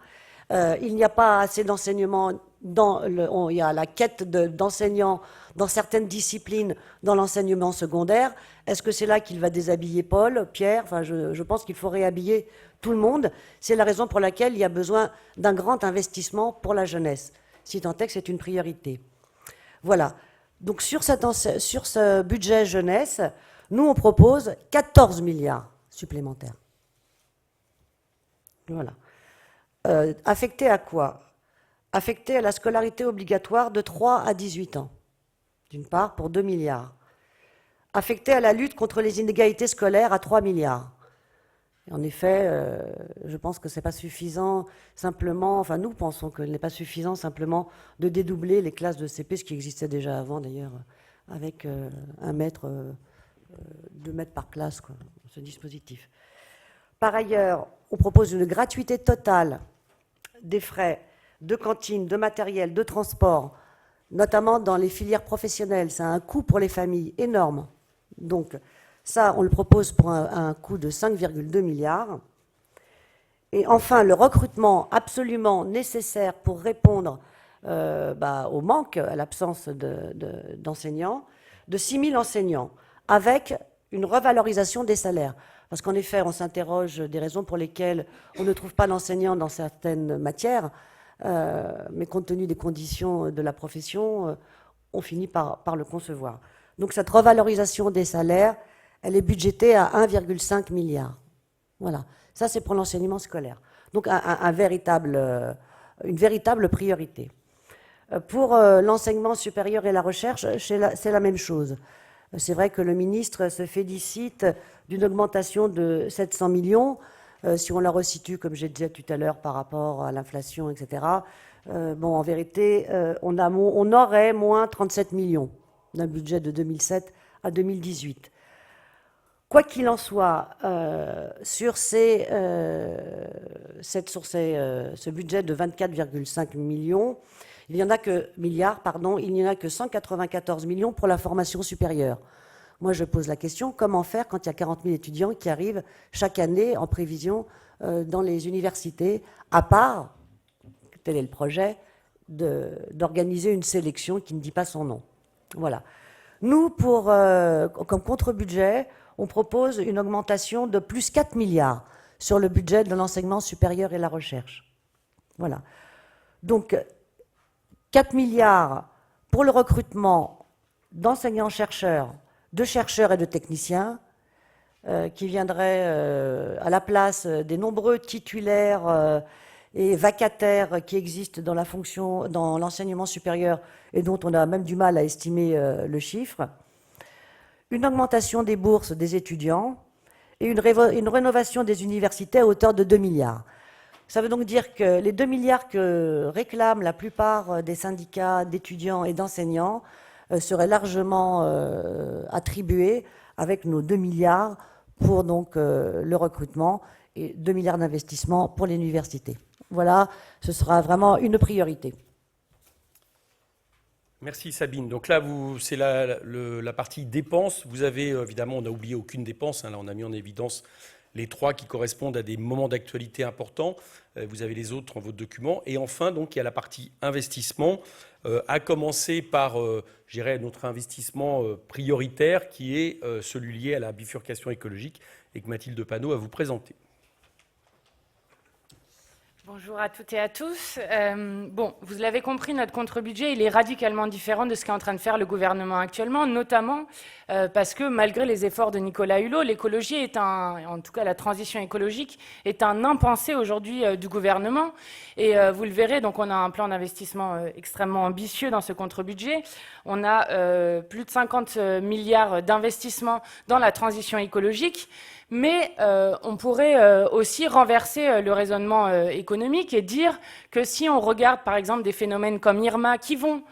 F: Il n'y a pas assez d'enseignement, il y a la quête d'enseignants dans certaines disciplines dans l'enseignement secondaire. Est-ce que c'est là qu'il va déshabiller Paul, Pierre? Enfin, je pense qu'il faut réhabiller tout le monde. C'est la raison pour laquelle il y a besoin d'un grand investissement pour la jeunesse, si tant est que c'est une priorité. Voilà. Donc sur ce budget jeunesse, nous on propose 14 milliards supplémentaires. Voilà. Affecté à quoi? Affecté à la scolarité obligatoire de 3 à 18 ans, d'une part, pour 2 milliards. Affecté à la lutte contre les inégalités scolaires à 3 milliards. Et en effet, je pense que ce n'est pas suffisant simplement, enfin nous pensons qu'il n'est pas suffisant simplement de dédoubler les classes de CP, ce qui existait déjà avant d'ailleurs, avec 2 mètres par classe, quoi, ce dispositif. Par ailleurs, on propose une gratuité totale des frais de cantine, de matériel, de transport, notamment dans les filières professionnelles. Ça a un coût pour les familles énorme. Donc ça, on le propose pour un coût de 5,2 milliards. Et enfin, le recrutement absolument nécessaire pour répondre au manque, à l'absence d'enseignants, de 6 000 enseignants, avec une revalorisation des salaires. Parce qu'en effet, on s'interroge des raisons pour lesquelles on ne trouve pas d'enseignants dans certaines matières, mais compte tenu des conditions de la profession, on finit par le concevoir. Donc cette revalorisation des salaires, elle est budgétée à 1,5 milliard. Voilà, ça c'est pour l'enseignement scolaire. Donc une véritable priorité. Pour l'enseignement supérieur et la recherche, c'est la même chose. C'est vrai que le ministre se félicite d'une augmentation de 700 millions. Si on la resitue, comme j'ai dit tout à l'heure, par rapport à l'inflation, etc., en vérité, on aurait moins 37 millions d'un budget de 2007 à 2018. Quoi qu'il en soit, sur ce budget de 24,5 millions, il n'y en a que 194 millions pour la formation supérieure. Moi, je pose la question, comment faire quand il y a 40 000 étudiants qui arrivent chaque année en prévision dans les universités, à part, tel est le projet, d'organiser une sélection qui ne dit pas son nom. Voilà. Nous, comme contre-budget, on propose une augmentation de plus 4 milliards sur le budget de l'enseignement supérieur et la recherche. Voilà. Donc, 4 milliards pour le recrutement d'enseignants-chercheurs, de chercheurs et de techniciens, qui viendraient à la place des nombreux titulaires et vacataires qui existent dans la fonction, dans l'enseignement supérieur et dont on a même du mal à estimer le chiffre. Une augmentation des bourses des étudiants et une rénovation des universités à hauteur de 2 milliards. Ça veut donc dire que les 2 milliards que réclament la plupart des syndicats d'étudiants et d'enseignants seraient largement attribués avec nos 2 milliards pour donc le recrutement et 2 milliards d'investissements pour l'université. Voilà, ce sera vraiment une priorité.
B: Merci Sabine. Donc là, c'est la partie dépenses. Vous avez, évidemment, on n'a oublié aucune dépense. Hein. Là, on a mis en évidence les 3 qui correspondent à des moments d'actualité importants. Vous avez les autres dans votre document. Et enfin, donc, il y a la partie investissement, à commencer par, je dirais, notre investissement prioritaire, qui est celui lié à la bifurcation écologique, et que Mathilde Panot va vous présenter.
G: Bonjour à toutes et à tous. Bon, vous l'avez compris, notre contre-budget, il est radicalement différent de ce qu'est en train de faire le gouvernement actuellement, notamment parce que malgré les efforts de Nicolas Hulot, l'écologie est en tout cas la transition écologique, est un impensé aujourd'hui du gouvernement. Et vous le verrez, donc on a un plan d'investissement extrêmement ambitieux dans ce contre-budget. On a plus de 50 milliards d'investissements dans la transition écologique. Mais on pourrait aussi renverser le raisonnement économique et dire que si on regarde par exemple des phénomènes comme Irma qui vont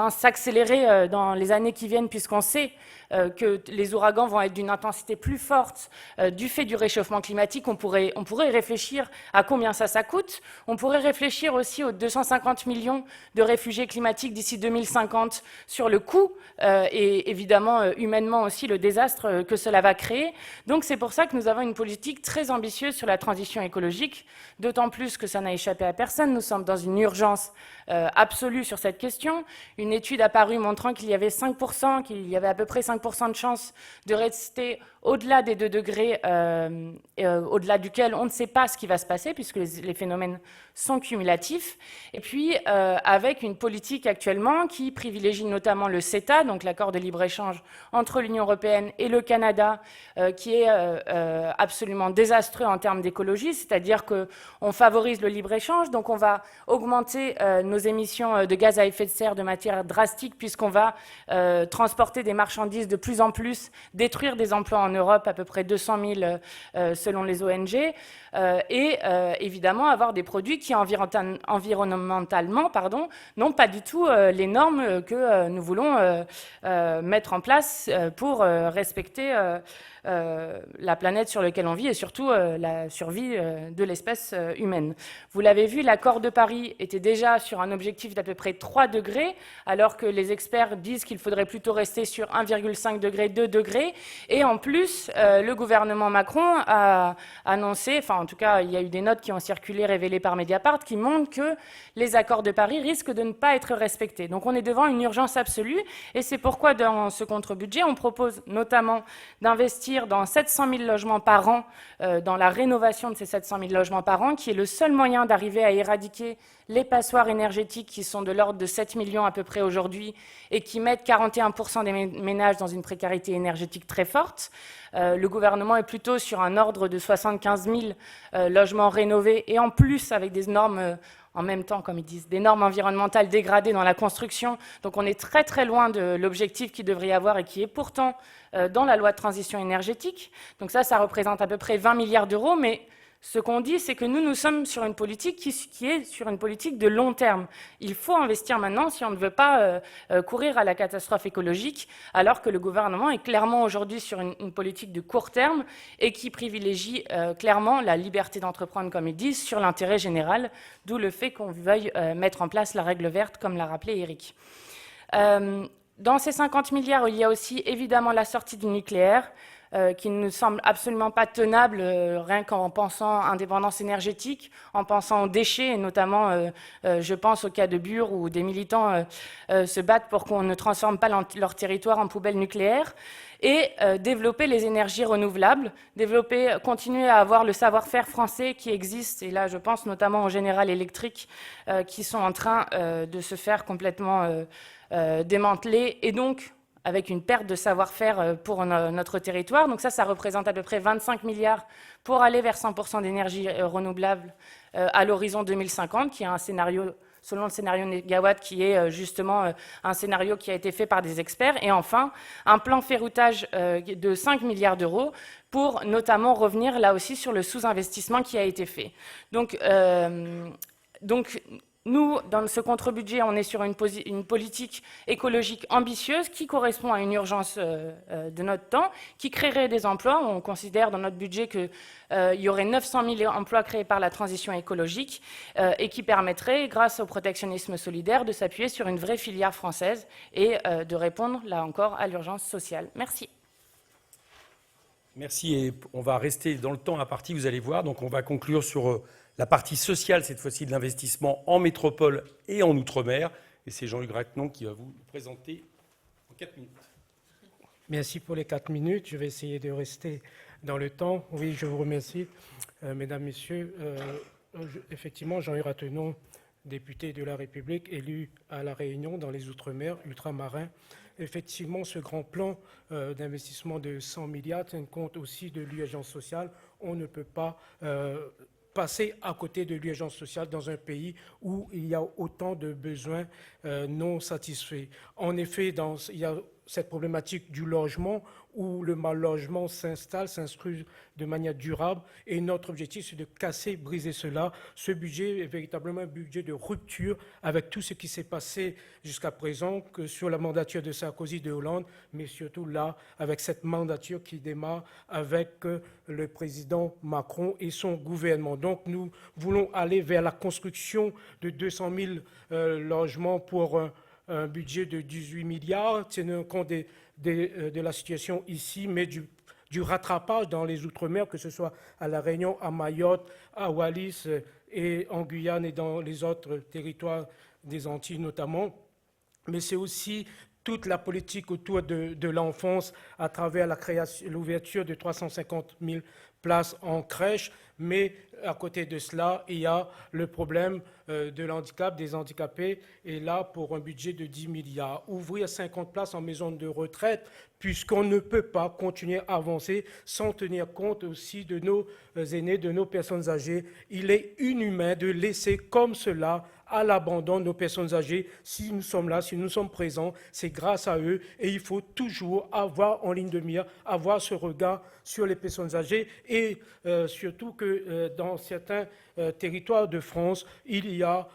G: s'accélérer dans les années qui viennent, puisqu'on sait que les ouragans vont être d'une intensité plus forte du fait du réchauffement climatique, on pourrait réfléchir à combien ça coûte. On pourrait réfléchir aussi aux 250 millions de réfugiés climatiques d'ici 2050 sur le coût et évidemment humainement aussi le désastre que cela va créer. Donc c'est pour ça que nous avons une politique très ambitieuse sur la transition écologique, d'autant plus que ça n'a échappé à personne. Nous sommes dans une urgence absolue sur cette question. Une étude apparue montrant qu'il y avait à peu près 5% de chances de rester au-delà des 2 degrés, au-delà duquel on ne sait pas ce qui va se passer, puisque les phénomènes sont cumulatifs. Et puis, avec une politique actuellement qui privilégie notamment le CETA, donc l'accord de libre-échange entre l'Union européenne et le Canada, qui est absolument désastreux en termes d'écologie, c'est-à-dire qu'on favorise le libre-échange, donc on va augmenter nos émissions de gaz à effet de serre de manière drastique, puisqu'on va transporter des marchandises de plus en plus, détruire des emplois en Europe, à peu près 200 000 selon les ONG, et évidemment avoir des produits qui environnementalement n'ont pas du tout les normes que nous voulons mettre en place pour respecter la planète sur laquelle on vit et surtout la survie de l'espèce humaine. Vous l'avez vu, l'accord de Paris était déjà sur un objectif d'à peu près 3 degrés, alors que les experts disent qu'il faudrait plutôt rester sur 1,5 degré, 2 degrés. Et en plus, le gouvernement Macron a annoncé, enfin en tout cas il y a eu des notes qui ont circulé révélées par Mediapart qui montrent que les accords de Paris risquent de ne pas être respectés. Donc on est devant une urgence absolue et c'est pourquoi dans ce contre-budget on propose notamment d'investir dans 700 000 logements par an, dans la rénovation de ces 700 000 logements par an, qui est le seul moyen d'arriver à éradiquer les passoires énergétiques qui sont de l'ordre de 7 millions à peu près aujourd'hui et qui mettent 41% des ménages dans une précarité énergétique très forte. Le gouvernement est plutôt sur un ordre de 75 000 logements rénovés et en plus avec des normes en même temps, comme ils disent, des normes environnementales dégradées dans la construction. Donc on est très très loin de l'objectif qu'il devrait y avoir et qui est pourtant dans la loi de transition énergétique. Donc ça représente à peu près 20 milliards d'euros, mais ce qu'on dit, c'est que nous sommes sur une politique qui est sur une politique de long terme. Il faut investir maintenant si on ne veut pas courir à la catastrophe écologique, alors que le gouvernement est clairement aujourd'hui sur une politique de court terme et qui privilégie clairement la liberté d'entreprendre, comme ils disent, sur l'intérêt général, d'où le fait qu'on veuille mettre en place la règle verte, comme l'a rappelé Eric. Dans ces 50 milliards, il y a aussi évidemment la sortie du nucléaire. qui ne nous semble absolument pas tenable, rien qu'en pensant indépendance énergétique, en pensant aux déchets, et notamment, je pense au cas de Bure, où des militants se battent pour qu'on ne transforme pas leur territoire en poubelle nucléaire, et développer les énergies renouvelables, continuer à avoir le savoir-faire français qui existe, et là je pense notamment aux General Electric, qui sont en train de se faire complètement démanteler, et donc avec une perte de savoir-faire pour notre territoire. Donc ça représente à peu près 25 milliards pour aller vers 100% d'énergie renouvelable à l'horizon 2050, qui est un scénario, selon le scénario Négawatt, qui est justement un scénario qui a été fait par des experts. Et enfin, un plan ferroutage de 5 milliards d'euros pour notamment revenir là aussi sur le sous-investissement qui a été fait. Donc nous, dans ce contre-budget, on est sur une politique écologique ambitieuse qui correspond à une urgence de notre temps, qui créerait des emplois. On considère dans notre budget qu'il y aurait 900 000 emplois créés par la transition écologique et qui permettrait, grâce au protectionnisme solidaire, de s'appuyer sur une vraie filière française et de répondre, là encore, à l'urgence sociale. Merci.
B: Merci, et on va rester dans le temps imparti, vous allez voir. Donc on va conclure sur la partie sociale, cette fois-ci, de l'investissement en métropole et en outre-mer. Et c'est Jean-Luc Rattenon qui va vous présenter en 4 minutes.
H: Merci pour les 4 minutes. Je vais essayer de rester dans le temps. Oui, je vous remercie, mesdames, messieurs. Effectivement, Jean-Luc Rattenon, député de la République, élu à La Réunion, dans les Outre-mer, ultramarins. Effectivement, ce grand plan d'investissement de 100 milliards tient compte aussi de l'urgence sociale. On ne peut pas passer à côté de l'urgence sociale dans un pays où il y a autant de besoins non satisfaits. En effet, il y a cette problématique du logement où le mal-logement s'inscrit de manière durable. Et notre objectif, c'est de casser, briser cela. Ce budget est véritablement un budget de rupture avec tout ce qui s'est passé jusqu'à présent, que sur la mandature de Sarkozy, de Hollande, mais surtout là, avec cette mandature qui démarre avec le président Macron et son gouvernement. Donc nous voulons aller vers la construction de 200 000 logements pour un budget de 18 milliards, tenant compte de la situation ici, mais du rattrapage dans les Outre-mer, que ce soit à La Réunion, à Mayotte, à Wallis et en Guyane et dans les autres territoires des Antilles notamment. Mais c'est aussi toute la politique autour de l'enfance à travers l'ouverture de 350 000 places en crèche. Mais à côté de cela, il y a le problème de l'handicap, des handicapés, et là, pour un budget de 10 milliards. Ouvrir 50 places en maison de retraite, puisqu'on ne peut pas continuer à avancer sans tenir compte aussi de nos aînés, de nos personnes âgées. Il est inhumain de laisser comme cela à l'abandon de nos personnes âgées. Si nous sommes là, si nous sommes présents, c'est grâce à eux, et il faut toujours avoir en ligne de mire, avoir ce regard sur les personnes âgées, et surtout que dans certains territoires de France, il y a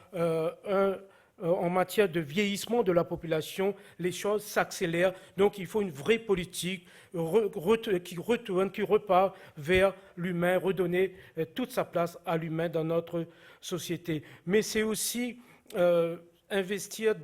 H: en matière de vieillissement de la population, les choses s'accélèrent. Donc il faut une vraie politique qui repart vers l'humain, redonner toute sa place à l'humain dans notre société. Mais c'est aussi investir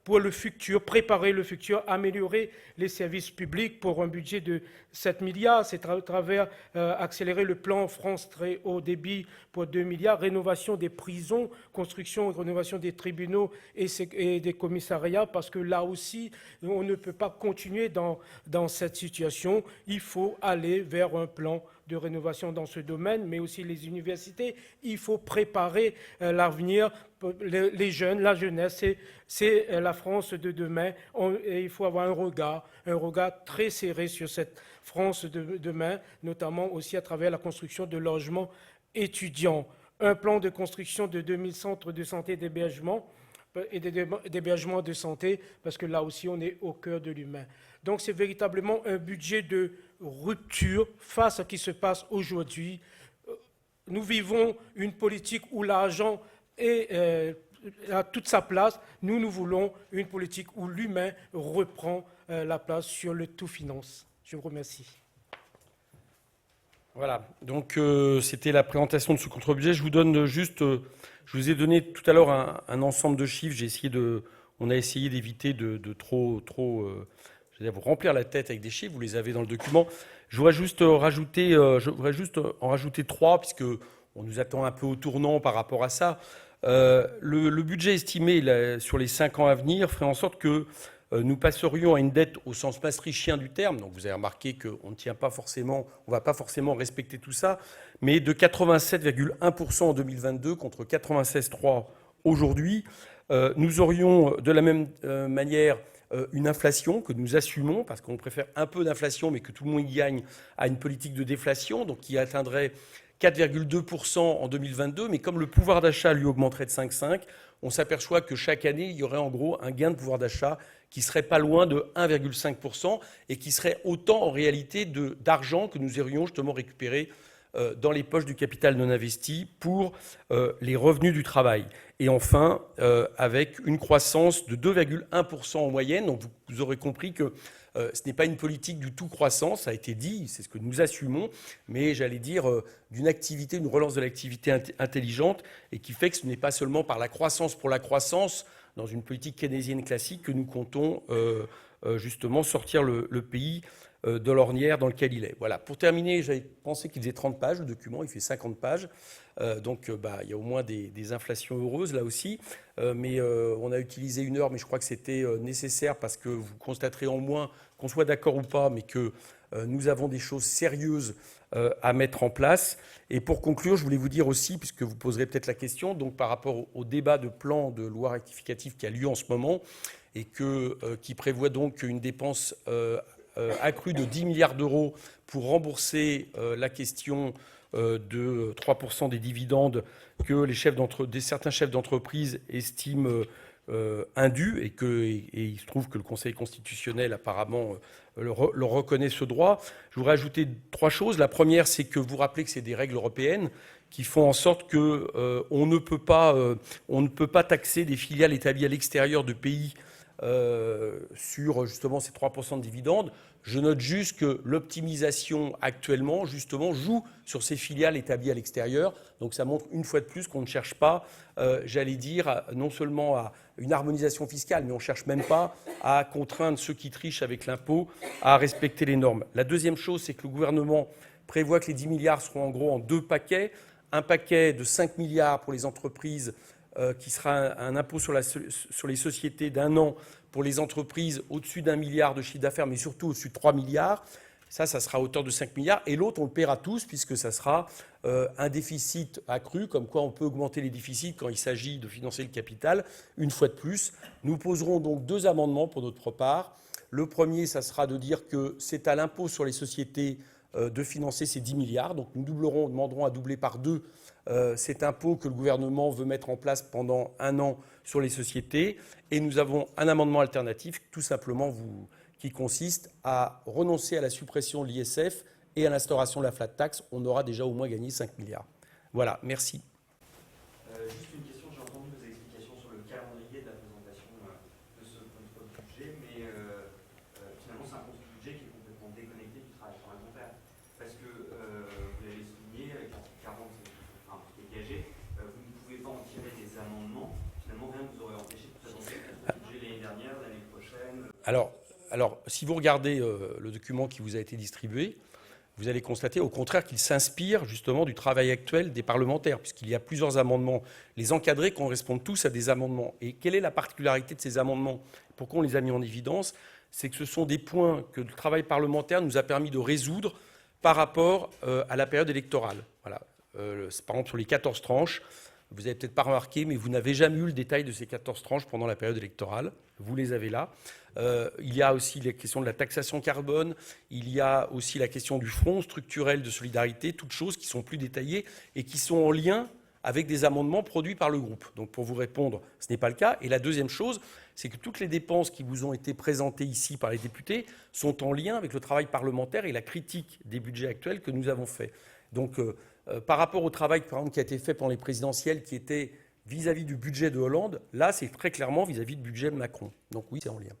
H: pour le futur, préparer le futur, améliorer les services publics pour un budget de 7 milliards. C'est à travers accélérer le plan France très haut débit pour 2 milliards, rénovation des prisons, construction et rénovation des tribunaux et des commissariats, parce que là aussi, on ne peut pas continuer dans cette situation. Il faut aller vers un plan de rénovation dans ce domaine, mais aussi les universités. Il faut préparer l'avenir, les jeunes, la jeunesse, c'est la France de demain. Et il faut avoir un regard très serré sur cette France de demain, notamment aussi à travers la construction de logements étudiants. Un plan de construction de 2000 centres de santé d'hébergement et d'hébergement de santé, parce que là aussi, on est au cœur de l'humain. Donc, c'est véritablement un budget de rupture face à ce qui se passe aujourd'hui. Nous vivons une politique où l'argent a toute sa place. Nous voulons une politique où l'humain reprend la place sur le tout finance. Je vous remercie.
B: Voilà, donc c'était la présentation de ce contre-budget. Je vous donne juste, je vous ai donné tout à l'heure un ensemble de chiffres. On a essayé d'éviter de trop vous remplir la tête avec des chiffres. Vous les avez dans le document. Je voudrais juste en rajouter 3, puisque on nous attend un peu au tournant par rapport à ça. Le budget estimé sur les 5 ans à venir ferait en sorte que nous passerions à une dette au sens maastrichtien du terme. Donc vous avez remarqué qu'on ne tient pas forcément, on va pas forcément respecter tout ça, mais de 87,1% en 2022 contre 96,3% aujourd'hui. Nous aurions de la même manière une inflation que nous assumons, parce qu'on préfère un peu d'inflation, mais que tout le monde y gagne, à une politique de déflation, donc qui atteindrait 4,2% en 2022, mais comme le pouvoir d'achat lui augmenterait de 5,5%, on s'aperçoit que chaque année, il y aurait en gros un gain de pouvoir d'achat qui serait pas loin de 1,5% et qui serait autant en réalité d'argent que nous irions justement récupérer dans les poches du capital non investi pour les revenus du travail. Et enfin, avec une croissance de 2,1% en moyenne. Donc vous aurez compris que ce n'est pas une politique du tout croissance, ça a été dit, c'est ce que nous assumons, mais j'allais dire d'une activité, une relance de l'activité intelligente, et qui fait que ce n'est pas seulement par la croissance pour la croissance, dans une politique keynésienne classique, que nous comptons justement sortir le pays de l'ornière dans lequel il est. Voilà. Pour terminer, j'avais pensé qu'il faisait 30 pages, le document, il fait 50 pages. Donc, il y a au moins des inflations heureuses, là aussi. Mais on a utilisé 1 heure, mais je crois que c'était nécessaire parce que vous constaterez en moins, qu'on soit d'accord ou pas, mais que nous avons des choses sérieuses à mettre en place. Et pour conclure, je voulais vous dire aussi, puisque vous poserez peut-être la question, donc par rapport au débat de plan de loi rectificative qui a lieu en ce moment, et qui prévoit donc une dépense accru de 10 milliards d'euros pour rembourser la question de 3% des dividendes que certains chefs d'entreprise estiment indus, et il se trouve que le Conseil constitutionnel apparemment leur reconnaît ce droit. Je voudrais ajouter 3 choses. La première, c'est que vous rappelez que c'est des règles européennes qui font en sorte qu'on ne peut pas taxer des filiales établies à l'extérieur de pays sur justement ces 3% de dividendes. Je note juste que l'optimisation actuellement justement joue sur ces filiales établies à l'extérieur. Donc ça montre une fois de plus qu'on ne cherche pas, j'allais dire, non seulement à une harmonisation fiscale, mais on ne cherche même pas à contraindre ceux qui trichent avec l'impôt à respecter les normes. La deuxième chose, c'est que le gouvernement prévoit que les 10 milliards seront en gros en 2 paquets. Un paquet de 5 milliards pour les entreprises qui sera un impôt sur les sociétés d'1 an pour les entreprises au-dessus d'1 milliard de chiffre d'affaires, mais surtout au-dessus de 3 milliards. Ça sera à hauteur de 5 milliards. Et l'autre, on le paiera tous, puisque ça sera un déficit accru, comme quoi on peut augmenter les déficits quand il s'agit de financer le capital. Une fois de plus, nous poserons donc 2 amendements pour notre part. Le premier, ça sera de dire que c'est à l'impôt sur les sociétés de financer ces 10 milliards. Donc nous demanderons à doubler par 2 cet impôt que le gouvernement veut mettre en place pendant 1 an sur les sociétés. Et nous avons un amendement alternatif, tout simplement qui consiste à renoncer à la suppression de l'ISF et à l'instauration de la flat tax. On aura déjà au moins gagné 5 milliards. Voilà, merci.
I: Juste une question, j'ai entendu vos explications sur le calendrier de la présentation de ce contre-budget, mais finalement c'est un contre-budget qui est complètement déconnecté du travail parlementaire. Parce que, vous l'avez souligné, avec l'article 40, qui est gagé, vous ne pouvez pas en tirer des amendements. Finalement, rien ne vous aurait empêché de présenter le contre-budget l'année dernière, l'année prochaine.
B: Alors, si vous regardez le document qui vous a été distribué, vous allez constater au contraire qu'il s'inspire justement du travail actuel des parlementaires, puisqu'il y a plusieurs amendements. Les encadrés correspondent tous à des amendements. Et quelle est la particularité de ces amendements? Pourquoi on les a mis en évidence? C'est que ce sont des points que le travail parlementaire nous a permis de résoudre par rapport à la période électorale. Voilà. Par exemple, sur les 14 tranches, vous n'avez peut-être pas remarqué, mais vous n'avez jamais eu le détail de ces 14 tranches pendant la période électorale. Vous les avez là. Il y a aussi la question de la taxation carbone. Il y a aussi la question du fonds structurel de solidarité, toutes choses qui sont plus détaillées et qui sont en lien avec des amendements produits par le groupe. Donc pour vous répondre, ce n'est pas le cas. Et la deuxième chose, c'est que toutes les dépenses qui vous ont été présentées ici par les députés sont en lien avec le travail parlementaire et la critique des budgets actuels que nous avons fait. Donc par rapport au travail par exemple, qui a été fait pendant les présidentielles, qui était vis-à-vis du budget de Hollande, là c'est très clairement vis-à-vis du budget de Macron. Donc oui, c'est en lien.